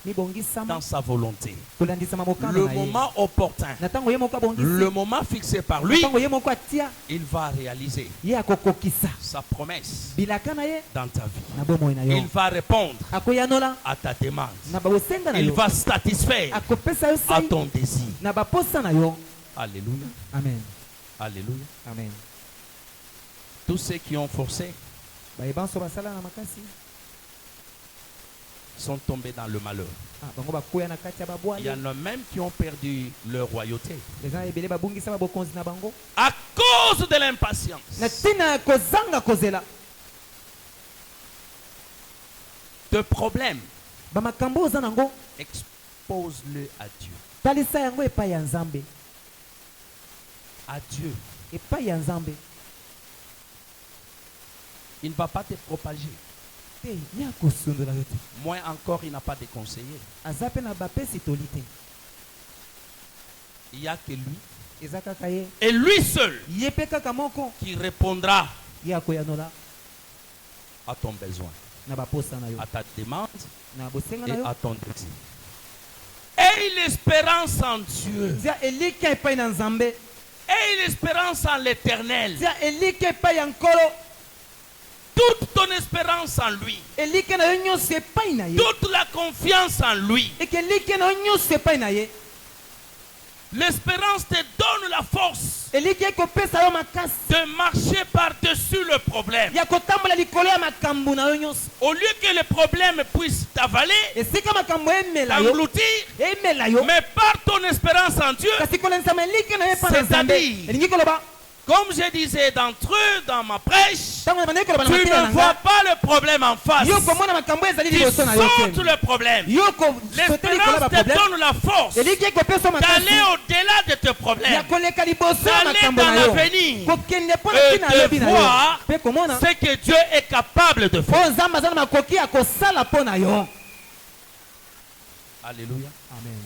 Mibongisama dans sa volonté. kolandisama mokano Le na ye. moment opportun, Na ntango ye moko abongisi. le moment fixé par Na lui, ntango ye moko atia il va réaliser ye akokokisa sa promesse bilaka na ye dans ta vie. na bomoi na Il yo. va répondre Akoyanola à ta demande. na babosenga na Il yo. va satisfaire Akopesa yo à sai ton désir. na baposa na yo. Alléluia. Amen. Alléluia. Amen. Tous ceux qui ont forcé Bayebanso basala na makasi. sont tombés dans le malheur. Ah, bango bakoya na kati ya Il y babwali. en a même qui ont perdu leur royauté Eza ebele babungisa babokonzi na bango. à cause de l'impatience. Na tina ya kozanga kozela. De problèmes, Bamakambo oza nango. expose-le à Dieu. Talisa yango epai ya nzambe. À Dieu. Epai ya nzambe. Il ne va pas te propager. Te ye akosundola yo te. Moins encore, il n'a pas de conseiller. Aza pe na bapesi toli te. Il n'y a que lui. Eza kaka ye. Et lui seul Ye pe kaka moko. qui répondra Ye akoyanola à ton besoin, na baposa na yo. à ta demande Na bosenga et na yo. à ton désir. Aie l'espérance en Dieu. Tia elika epai na nzambe. Aie l'espérance en l'éternel. Tia elika epai ya nkolo. Toute ton espérance en lui. Elika na yo nyonso epai na ye. Toute la confiance en lui. Eke elika na yo nyonso epai na ye. L'espérance te donne la force Elika ekopesa yo makasi de marcher par-dessus le problème. ya kotambola likolo ya makambo na yo nyonso. Au lieu que le problème puisse t'avaler, Esika makambo emela yo. t'engloutir, Emela yo. mais par ton espérance en Dieu, Kasi kolandisama elika na ye epai na nzambe. C'est-à-dire- Elingi koloba. comme je disais d'entre eux dans ma prêche, Ntango na bandeki koloba na tu mateya na ne vois nga. pas le problème en face. Yo komona makambo ezali Tu liboso na yo sautes te. le problème. Yo kosote likolo L'espérance ba te problème. donne la force Eliki ekopesa d'aller makasi au-delà de tes ya problèmes, koleka liboso ya d'aller makambo dans na yo. l'avenir Kokende mpo na et ntina alobi de na yo. voir Mpe komona ce que Dieu est capable de faire. mpo nzambe aza na makoki ya kosala mpo na yo. Alléluia. Amen.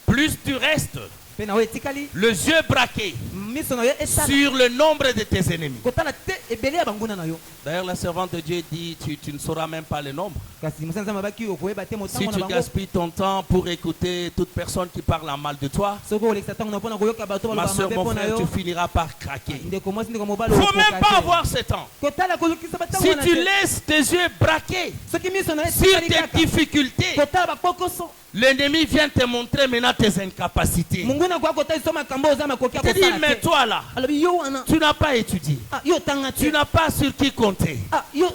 Plus tu restes Mpe na yo etikali les yeux braqués miso na yo etala sur le nombre de tes ennemis. kotala te ebele ya banguna na yo. D'ailleurs, la servante de Dieu dit, tu ne sauras même pas le nombre. Kasi mosala nzambe abaki okoyeba te Si motango na tu bango. gaspilles ton temps pour écouter toute personne qui parle en mal de toi, Soki olekisa ntango na mpo na koyoka bato ma baloba soeur, mabe mon mpo na frère, yo. tu finiras par craquer. Ndeko mwasi ndeko mobali Il ne faut même pas okoka te. avoir ce temps. Kotala kolukisa batango Si na tu te. laisses tes yeux braqués Soki miso na yo sur etikali tes kaka. difficultés, Kotala bakokoso. l'ennemi vient te montrer maintenant tes incapacités. Munguna kwa kota iso makambo oza makoki ya Il te dit, kosala mais te. toi là, Alobi yo wana. tu n'as pas étudié. Ah yo tanga te. Tu n'as pas sur qui compter. Ah yo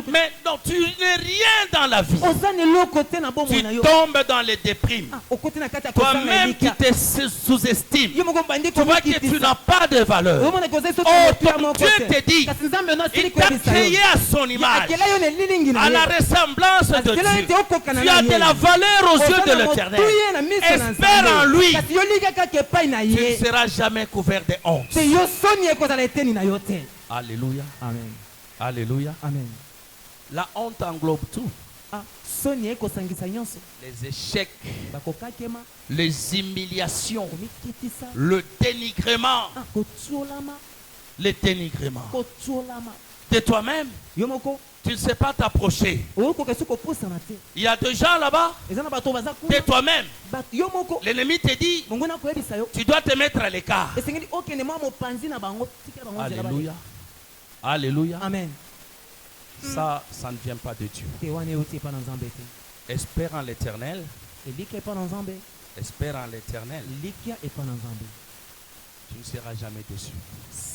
Mais non, tu n'es rien dans la vie. oza ne loko te na bomo Tu na yo. tombes dans les déprimes. Ah okoti na kati ya kosanga Toi-même qui elika. te sous-estimes. Yo moko bandi Tu vois que tu n'as pas de valeur. Omona koza iso Oh, te moko Dieu te dit, kasi nzambe no asili il t'a koyebisa créé yo. à son image, Akela yo ne lilingi na à la ye. ressemblance de Akela yo te Dieu. okokana Tu na as de ye. la valeur aux yeux de l'éternel. Otuye na miso na Espère en nzambe. lui. Kasi yo liga kaka epai na Tu ne ye. seras jamais couvert de honte. Te yo soni ekozala eteni na yo te. Alléluia. Amen. Alléluia. Amen. La honte englobe tout. Ah, soni ekosangisa nyonso les échecs, bakokakema les humiliations, komikitisa le dénigrement, kotiolama le dénigrement kotiolama de toi-même. yo moko Tu ne sais pas t'approcher. okoka esi kopusana te Il y a des gens là-bas, eza na bato baza de kuna toi-même. bato yo moko L'ennemi te dit, mongona koyebisa yo tu dois te mettre à l'écart. esengeli okende mwa mopanzi na bango tikela bango nzela Alléluia. bale. Alléluia. Amen Ça ne vient pas de Dieu. te wana euti epa na nzambe te Espère en l'éternel. elikia epa na nzambe Espère en l'éternel. likia epa na nzambe Tu ne seras jamais déçu.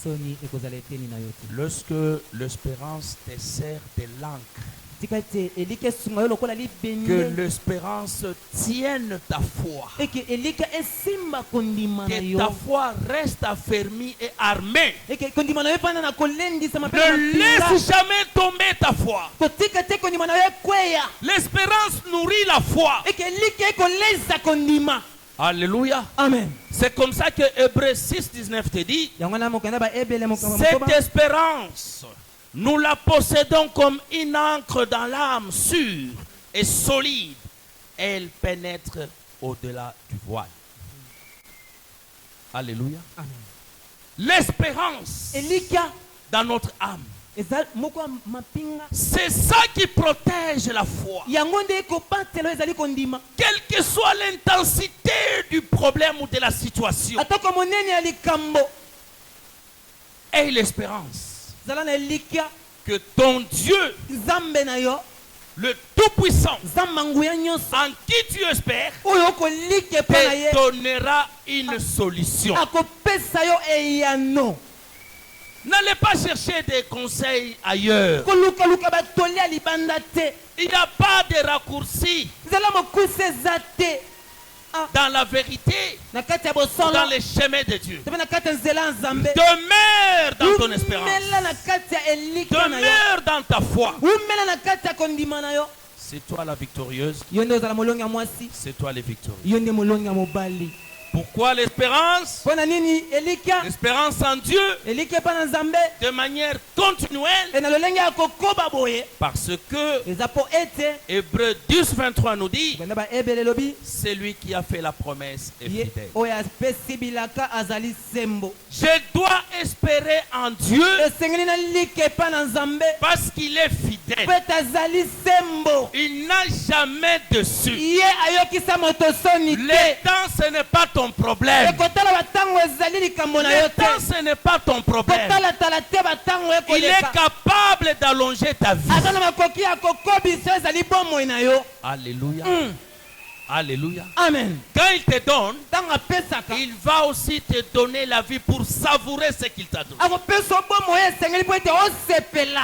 soni ekozala eteni na yo te Lorsque l'espérance te sert de l'encre, tika ete elikia esunga yo lokola que libende l'espérance tienne ta foi, eke elikia esimba kondima na que ta yo foi reste affermie et armée. eke kondima na yo epana na kolendisama mpe Ne na laisse mpinga jamais tomber ta foi. kotika te kondima na yo ekweya L'espérance nourrit la foi. eke elikia ekolesa kondima Alléluia. amen C'est comme ça que Hébreux 6:19 te dit, yango na mokanda baebele cette espérance, nous la possédons comme une encre dans l'âme sûre et solide. Elle pénètre au-delà du voile. Alléluia. amen L'espérance elikia dans notre âme, eza moko ya mapinga c'est ça qui protège la foi. yango nde ekobatelo ezali kondima Quelle que soit l'intensité du problème ou de la situation, atako monene ya likambo et l'espérance zala na elikia que ton Dieu, nzambe na yo le Tout-Puissant, nzambe nguya nyonso en qui tu espères, oyo okolika epa na ye te donnera une solution. akopesa yo eyano N'allez pas chercher des conseils ailleurs. kolukaluka batoli ya libanda te Il n'y a pas de raccourci nzela mokusa eza te dans la vérité, na kati ya dans bosolo les chemins de Dieu. te mpe na kati ya nzela ya nzambe Demeure dans ton espérance. umela na kati ya elika na yo Demeure dans ta foi. umela na kati ya kondima na yo C'est toi la victorieuse. yo nde ozala molongi ya mwasi C'est toi les victorieux. yo nde molongi ya mobali Pourquoi l'espérance? mpo na nini elika L'espérance en Dieu elika epa na nzambe de manière continuelle. e na lolenge ya kokoba boye Parce que eza mpo ete Hébreux 10:23 nous dit, kenda baebele elobi c'est lui qui a fait la promesse est ye fidèle. oyo apesi bilaka azali sembo Je dois espérer en Dieu esengeli nalika epa na nzambe parce qu'il est fidèle. mpo ete azali sembo Il n'a jamais dessus. ye ayokisa moto soni Le te temps, ce n'est pas ton problème. ekotala batango ezali likambo na yo Le temps, te ce n'est pas ton problème. kotalatala te batango Il est ekoleka capable d'allonger ta vie. aza na makoki ya kokobisa ezali bomoi na yo Alléluia. Alléluia. amen Quand il te donne, ntango apesaka il va aussi te donner la vie pour savourer ce qu'il t'a donné. akopesa bomoi esengeli mpo ete osepela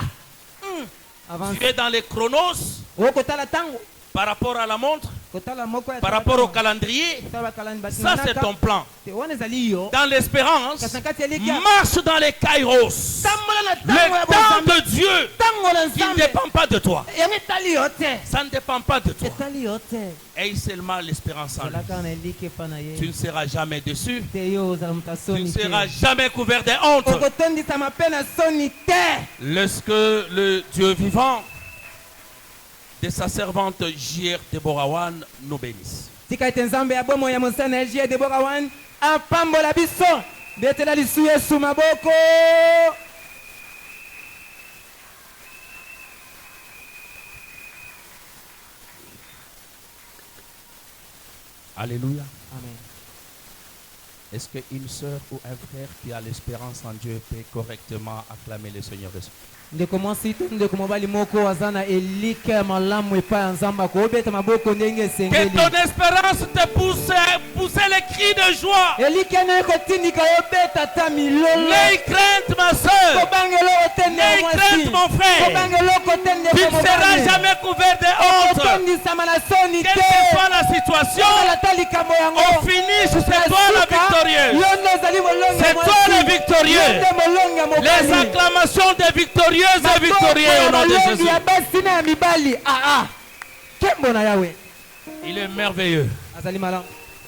Tu es dans les chronos okotala ntango par rapport à la montre, kotala moko ya par rapport au calendrier. kotala bakalani Ça, c'est ton plan. te wana ezali yo Dans l'espérance, kasi na kati ya elikia marche dans les kairos. tambola na ntango ya Le temps bonzambe de Dieu, ntango na il ne nzambe dépend pas de toi. yango etali yo te Ça ne dépend pas de toi. etali yo te Aie seulement l'espérance en lui. zalaka na elika epa na Tu ye ne seras jamais déçu. te yo ozala moto ya Tu ne soni seras te jamais couvert de honte. okotondisama mpe na soni te Lorsque le Dieu vivant de sa servante J.R. Deborawan nous bénisse. tika ete nzambe ya bomoi ya mosana ya jie debora wan apambola biso betela lisu yesu maboko Alléluia. amen Est-ce qu'une sœur ou un frère qui a l'espérance en Dieu peut correctement acclamer le Seigneur de ndeko mwasi to ndeko mobali moko aza na elika ya malamu epai ya nzambe akobeta maboko ndenge Que esengeli ton espérance te pousse les cris de joie. elika na ekotindika yobeta ata milolo N'aie crainte, ma sœur. kobangela oko te ndeko N'aie mwasi crainte, mon frère. kobangela oko te Tu ndeko ne seras mobali jamais couvert de honte. okotondisama na soni Quelle te que soit la situation, ata likambo yango au finish, c'est toi la victorieuse. yo nde ozali molongi ya C'est toi mwasi. le victorieux. Yo nde molongi ya Les mobali acclamations des victorieuses et victorieux au nom de malongi Jésus. ya basi na ya mibali nkembo na yawe Il est merveilleux. azali malamu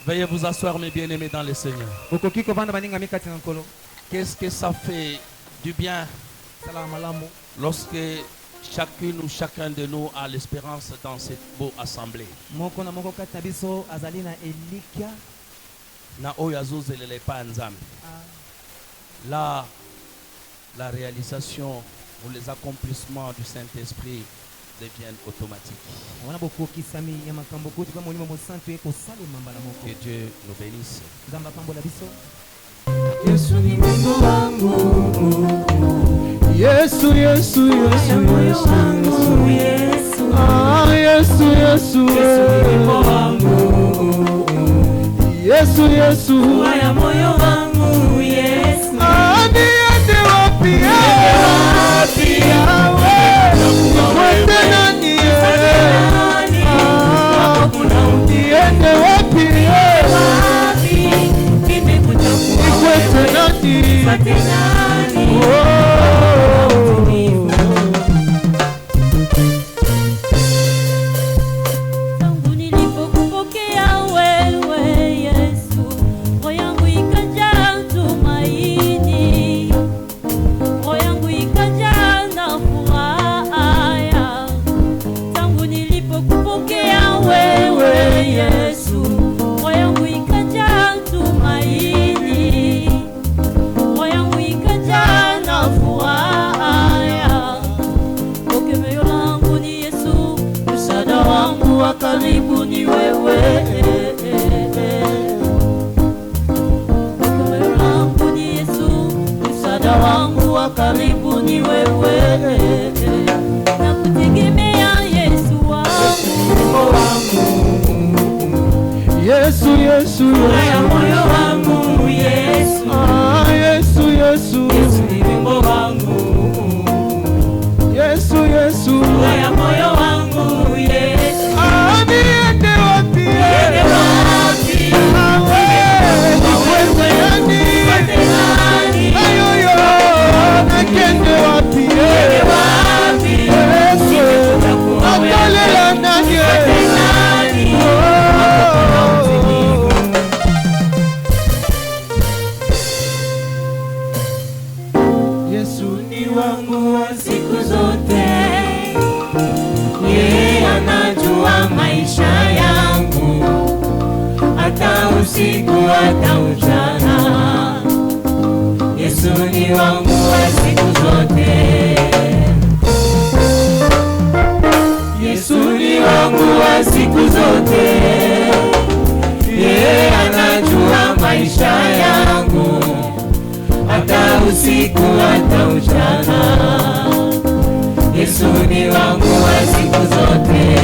Veuillez vous asseoir, mes bien-aimés, dans le Seigneur. okoki kovanda baningami kati na nkolo Qu'est-ce que ça fait du bien salaka malamu lorsque chacune ou chacun de nous a l'espérance dans cette beau assemblée. moko na moko kati na biso azali na elikia Na oyo azozelele pa nzambe. Là, la réalisation ou les accomplissements du Saint-Esprit deviennent automatiques. wana bokokisami ya makambo kuti kwa molimo mosantu ekosalema mbala Que moko. Dieu nous bénisse. Nzambe apambola biso. Yesu ni Mungu wangu. Yesu, Yesu, Yesu, Yesu, Yesu. Ah, Yesu, Yesu. Yesu ni Mungu wangu. Yesu, Yesu. Haya moyo wangu, Yesu. Ah, niende wapi? Wapi? Yawe. Nikwete nani? Ah, niende wapi? Nikwete nani? Oh. Tangu nilipokupokea wewe Yesu, roho yangu ikajaa tumaini, roho yangu ikajaa na furaha. Tangu nilipokupokea wewe Yesu, roho yangu ikajaa tumaini, roho yangu ikajaa na furaha. Tegemeo langu ni Yesu, msaada wangu wa karibu ni wewe. Tegemeo langu ni Yesu, msaada wangu wa karibu ni wewe. Nakutegemea Yesu wangu. Yesu, Yesu, Haya moyo wangu Yesu. ah, Yesu, Yesu, Yesu ni wimbo wangu. Yesu, Yesu, Haya moyo wangu Yesu. ah, niende wapi? Niende wapi? Awe, nikwete nani? Ayoyo, nakende wapi? Niende wapi? Yesu, natalela nani? Oh. Yesu ni wangu wa Siku zote yeye anajua maisha yangu, hata usiku hata mchana. Yesu ni wangu wa siku zote. Yesu ni wangu wa siku zote. Yeye anajua maisha yangu, hata usiku hata mchana. Yesu ni wangu wa siku zote.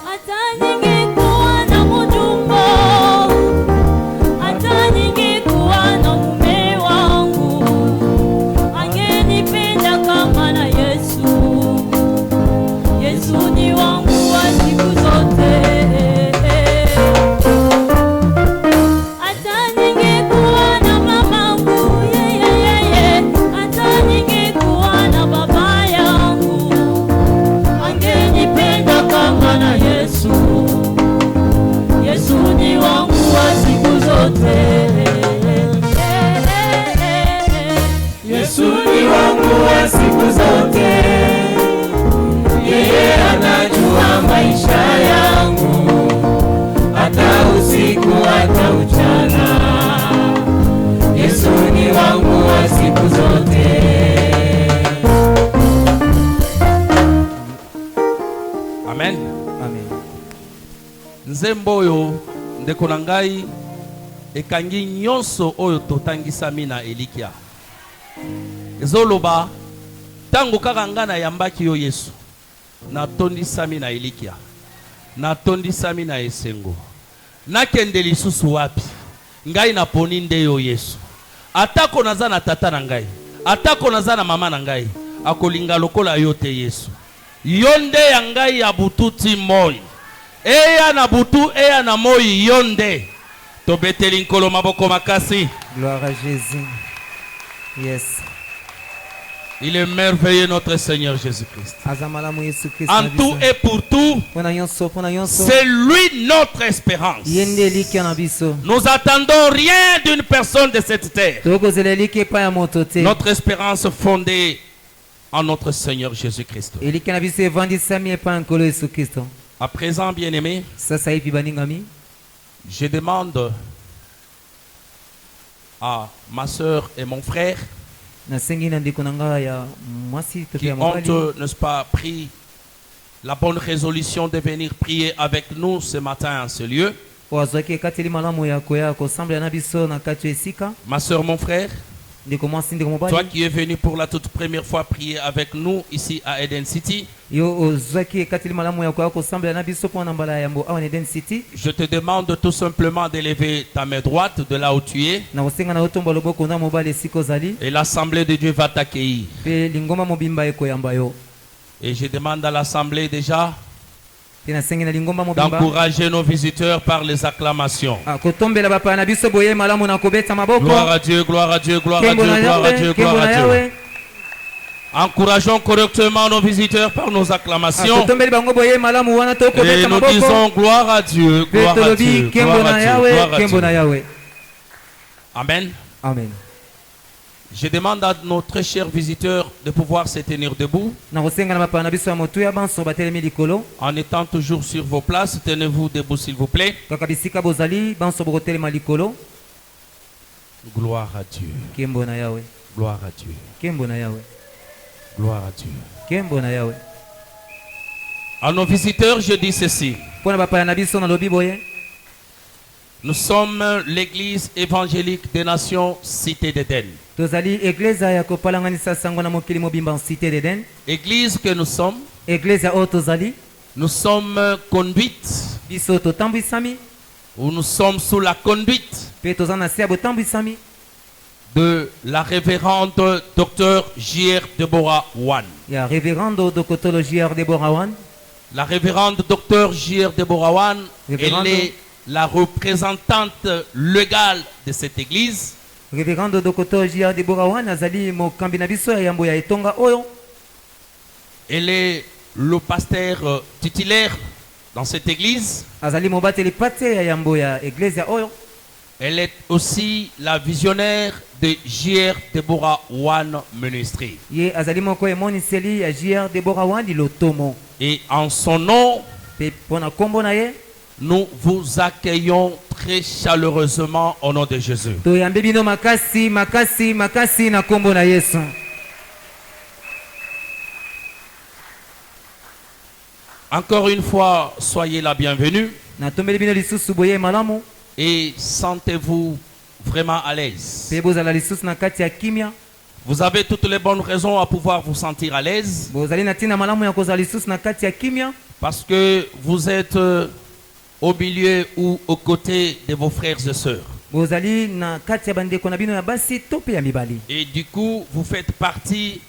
Hata ningekuwa na mjumba, hata ningekuwa na mume wangu, angenipenda kama na Yesu. Yesu ni wangu wa siku zote. Hata ningekuwa na mamangu, yeye, hata ningekuwa na baba yangu, angenipenda kama na Yesu. Yesu ni wangu wa siku zote. Yesu ni wangu wa siku zote. Yeye anajua maisha yangu, hata usiku hata mchana. Yesu ni wangu wa siku zote. Amen. Amen. Nzembo oyo ndeko na ngai ekangi nyonso oyo totangisami na elikia. Ezoloba tango kaka nga na yambaki yo Yesu, natondisami na elikia, natondisami na esengo. Nakende lisusu wapi? Ngai naponi nde yo Yesu. Atako naza na tata na ngai, atako naza na mama na ngai, akolinga lokola yo te Yesu. Yonde ya ngai ya bututi moi. Eya na butu, eya na moi yonde. Tobeteli nkolo maboko makasi. Gloire à Jésus. Yes. Il est merveilleux notre Seigneur Jésus-Christ. aza malamu Yesu Kristo En na tout biso. et pour tout, Mpona nyonso c'est lui notre espérance. ye nde elikya na biso. Nous attendons rien d'une personne de cette terre. tokozela elikya epai ya moto te. Notre espérance fondée en notre Seigneur Jésus-Christ. elikya na biso evandisami epai ya nkolo Yesu Kristo. À présent, bien-aimés, sasa hivi baningami, je demande à ma soeur et mon frère nasengi na ndeko na ngai ya mwasi to pe qui ya ont, mobali n'est-ce pas, pris la bonne résolution de venir prier avec nous ce matin en ce lieu. oyo azwaki ekateli malamu ya koya kosambela na biso na kati ya esika. Ma soeur, mon frère, ndeko mwasi ndeko toi mobali, qui es venu pour la toute première fois prier avec nous ici à Eden City, yo ozwaki ekateli malamu ya koya kosambela na biso mpona mbala ya yambo awa na Eden City. je te demande tout simplement d'élever ta main droite de là où tu es na kosenga na otomba loboko na mobali esika ozali, et l'Assemblée de Dieu va t'accueillir. mpe lingomba mobimba ekoyamba yo. Et je demande à l'Assemblée déjà mpe nasengi na lingomba mobimba d'encourager nos visiteurs par les acclamations. kotombela bapaya na biso boye malamu na kobeta maboko. Gloire à Dieu, gloire à Dieu, gloire à Dieu, Kembo na gloire à Dieu, Yawe, gloire kembo à na Dieu. Yawe. Encourageons correctement nos visiteurs par nos acclamations. kotombeli bango boye malamu wana Et tokobeta nous maboko. disons gloire à Dieu, mpe gloire à tolobi Dieu, kembo gloire à na Dieu, Yawe, gloire à kembo na Dieu. Yawe. Amen. Amen. Je demande à nos très chers visiteurs de pouvoir se tenir debout na kosenga na bapaya na biso ya motuya banso batelemi likolo, en étant toujours sur vos places. Tenez-vous debout s'il vous plaît. kaka bisika bozali banso bokotelema likolo. Gloire à Dieu, Kembo na Yawe, gloire à Dieu, kembo na Yawe, gloire à Dieu. kembo na Yawe. À nos visiteurs, je dis ceci. mpona bapaya na biso nalobi boye, Nous sommes l'église évangélique des nations Cité d'Éden. tozali eglise ya kopalanganisa sango na mokili mobimba en cité d'Eden. Église que nous sommes, Eglise oyo tozali nous sommes conduites, biso totambwisami, ou nous sommes sous la conduite mpe toza na se ya botambwisami de la révérende docteur J.R. Deborah Wan. ya révérendo dokotolo J.R. Deborah Wan. La révérende docteur J.R. Deborah Wan, Révérende. elle est la représentante légale de cette église. révérendo dokotolo J.R. Deborah Wan azali mokambi na biso ya yambo ya etonga oyo. Elle est le pasteur titulaire dans cette église. azali mobateli pate ya yambo ya eglise oyo. Elle est aussi la visionnaire de J.R. Deborah Wan Ministry. ye azali moko emoniseli ya J.R. Deborah Wan lilotomo, Et en son nom, mpe mpona nkombo na ye nous vous accueillons très chaleureusement au nom de Jésus. toyambe bino makasi makasi makasi na nkombo na Yesu. Encore une fois, soyez la bienvenue natombeli bino lisusu boye malamu, et sentez-vous vraiment à l'aise. mpe bozala lisusu na kati ya kimia. Vous avez toutes les bonnes raisons à pouvoir vous sentir à l'aise bozali na ntina malamu ya kozala lisusu na kati ya kimia, parce que vous êtes au milieu ou aux côtés de vos frères et sœurs. bozali na kati ya bandeko na bino ya basi to mpe ya mibali, Et du coup, vous faites partie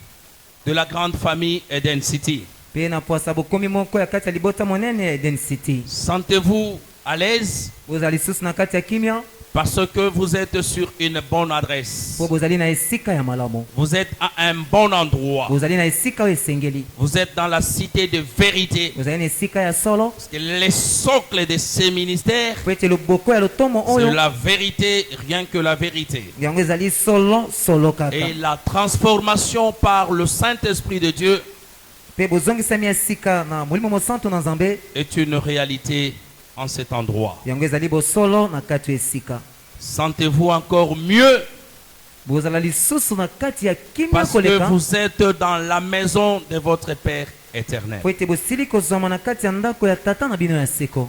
de la grande famille Eden City. mpe na poasa bokomi moko ya kati ya libota monene ya Eden City. Sentez-vous à l'aise bozala lisusu na kati ya kimia, parce que vous êtes sur une bonne adresse. mpo bozali na esika ya malamu, Vous êtes à un bon endroit. bozali na esika oyo esengeli, Vous êtes dans la cité de vérité. bozali na esika ya solo, Parce que les socles de ces ministères, po ete loboko ya lotomo c'est oyo la vérité, rien que la vérité. yango ezali solo solo kaka, Et la transformation par le Saint-Esprit de Dieu mpe bozongisami ya sika na molimo mosantu na Nzambe, est une réalité en cet endroit. yango ezali bosolo na kati ya esika. Sentez-vous encore mieux bozala lisusu na kati ya kimia parce que koleka, vous êtes dans la maison de votre Père éternel. po ete bosili kozwama na kati ya ndako ya tata na bino ya seko.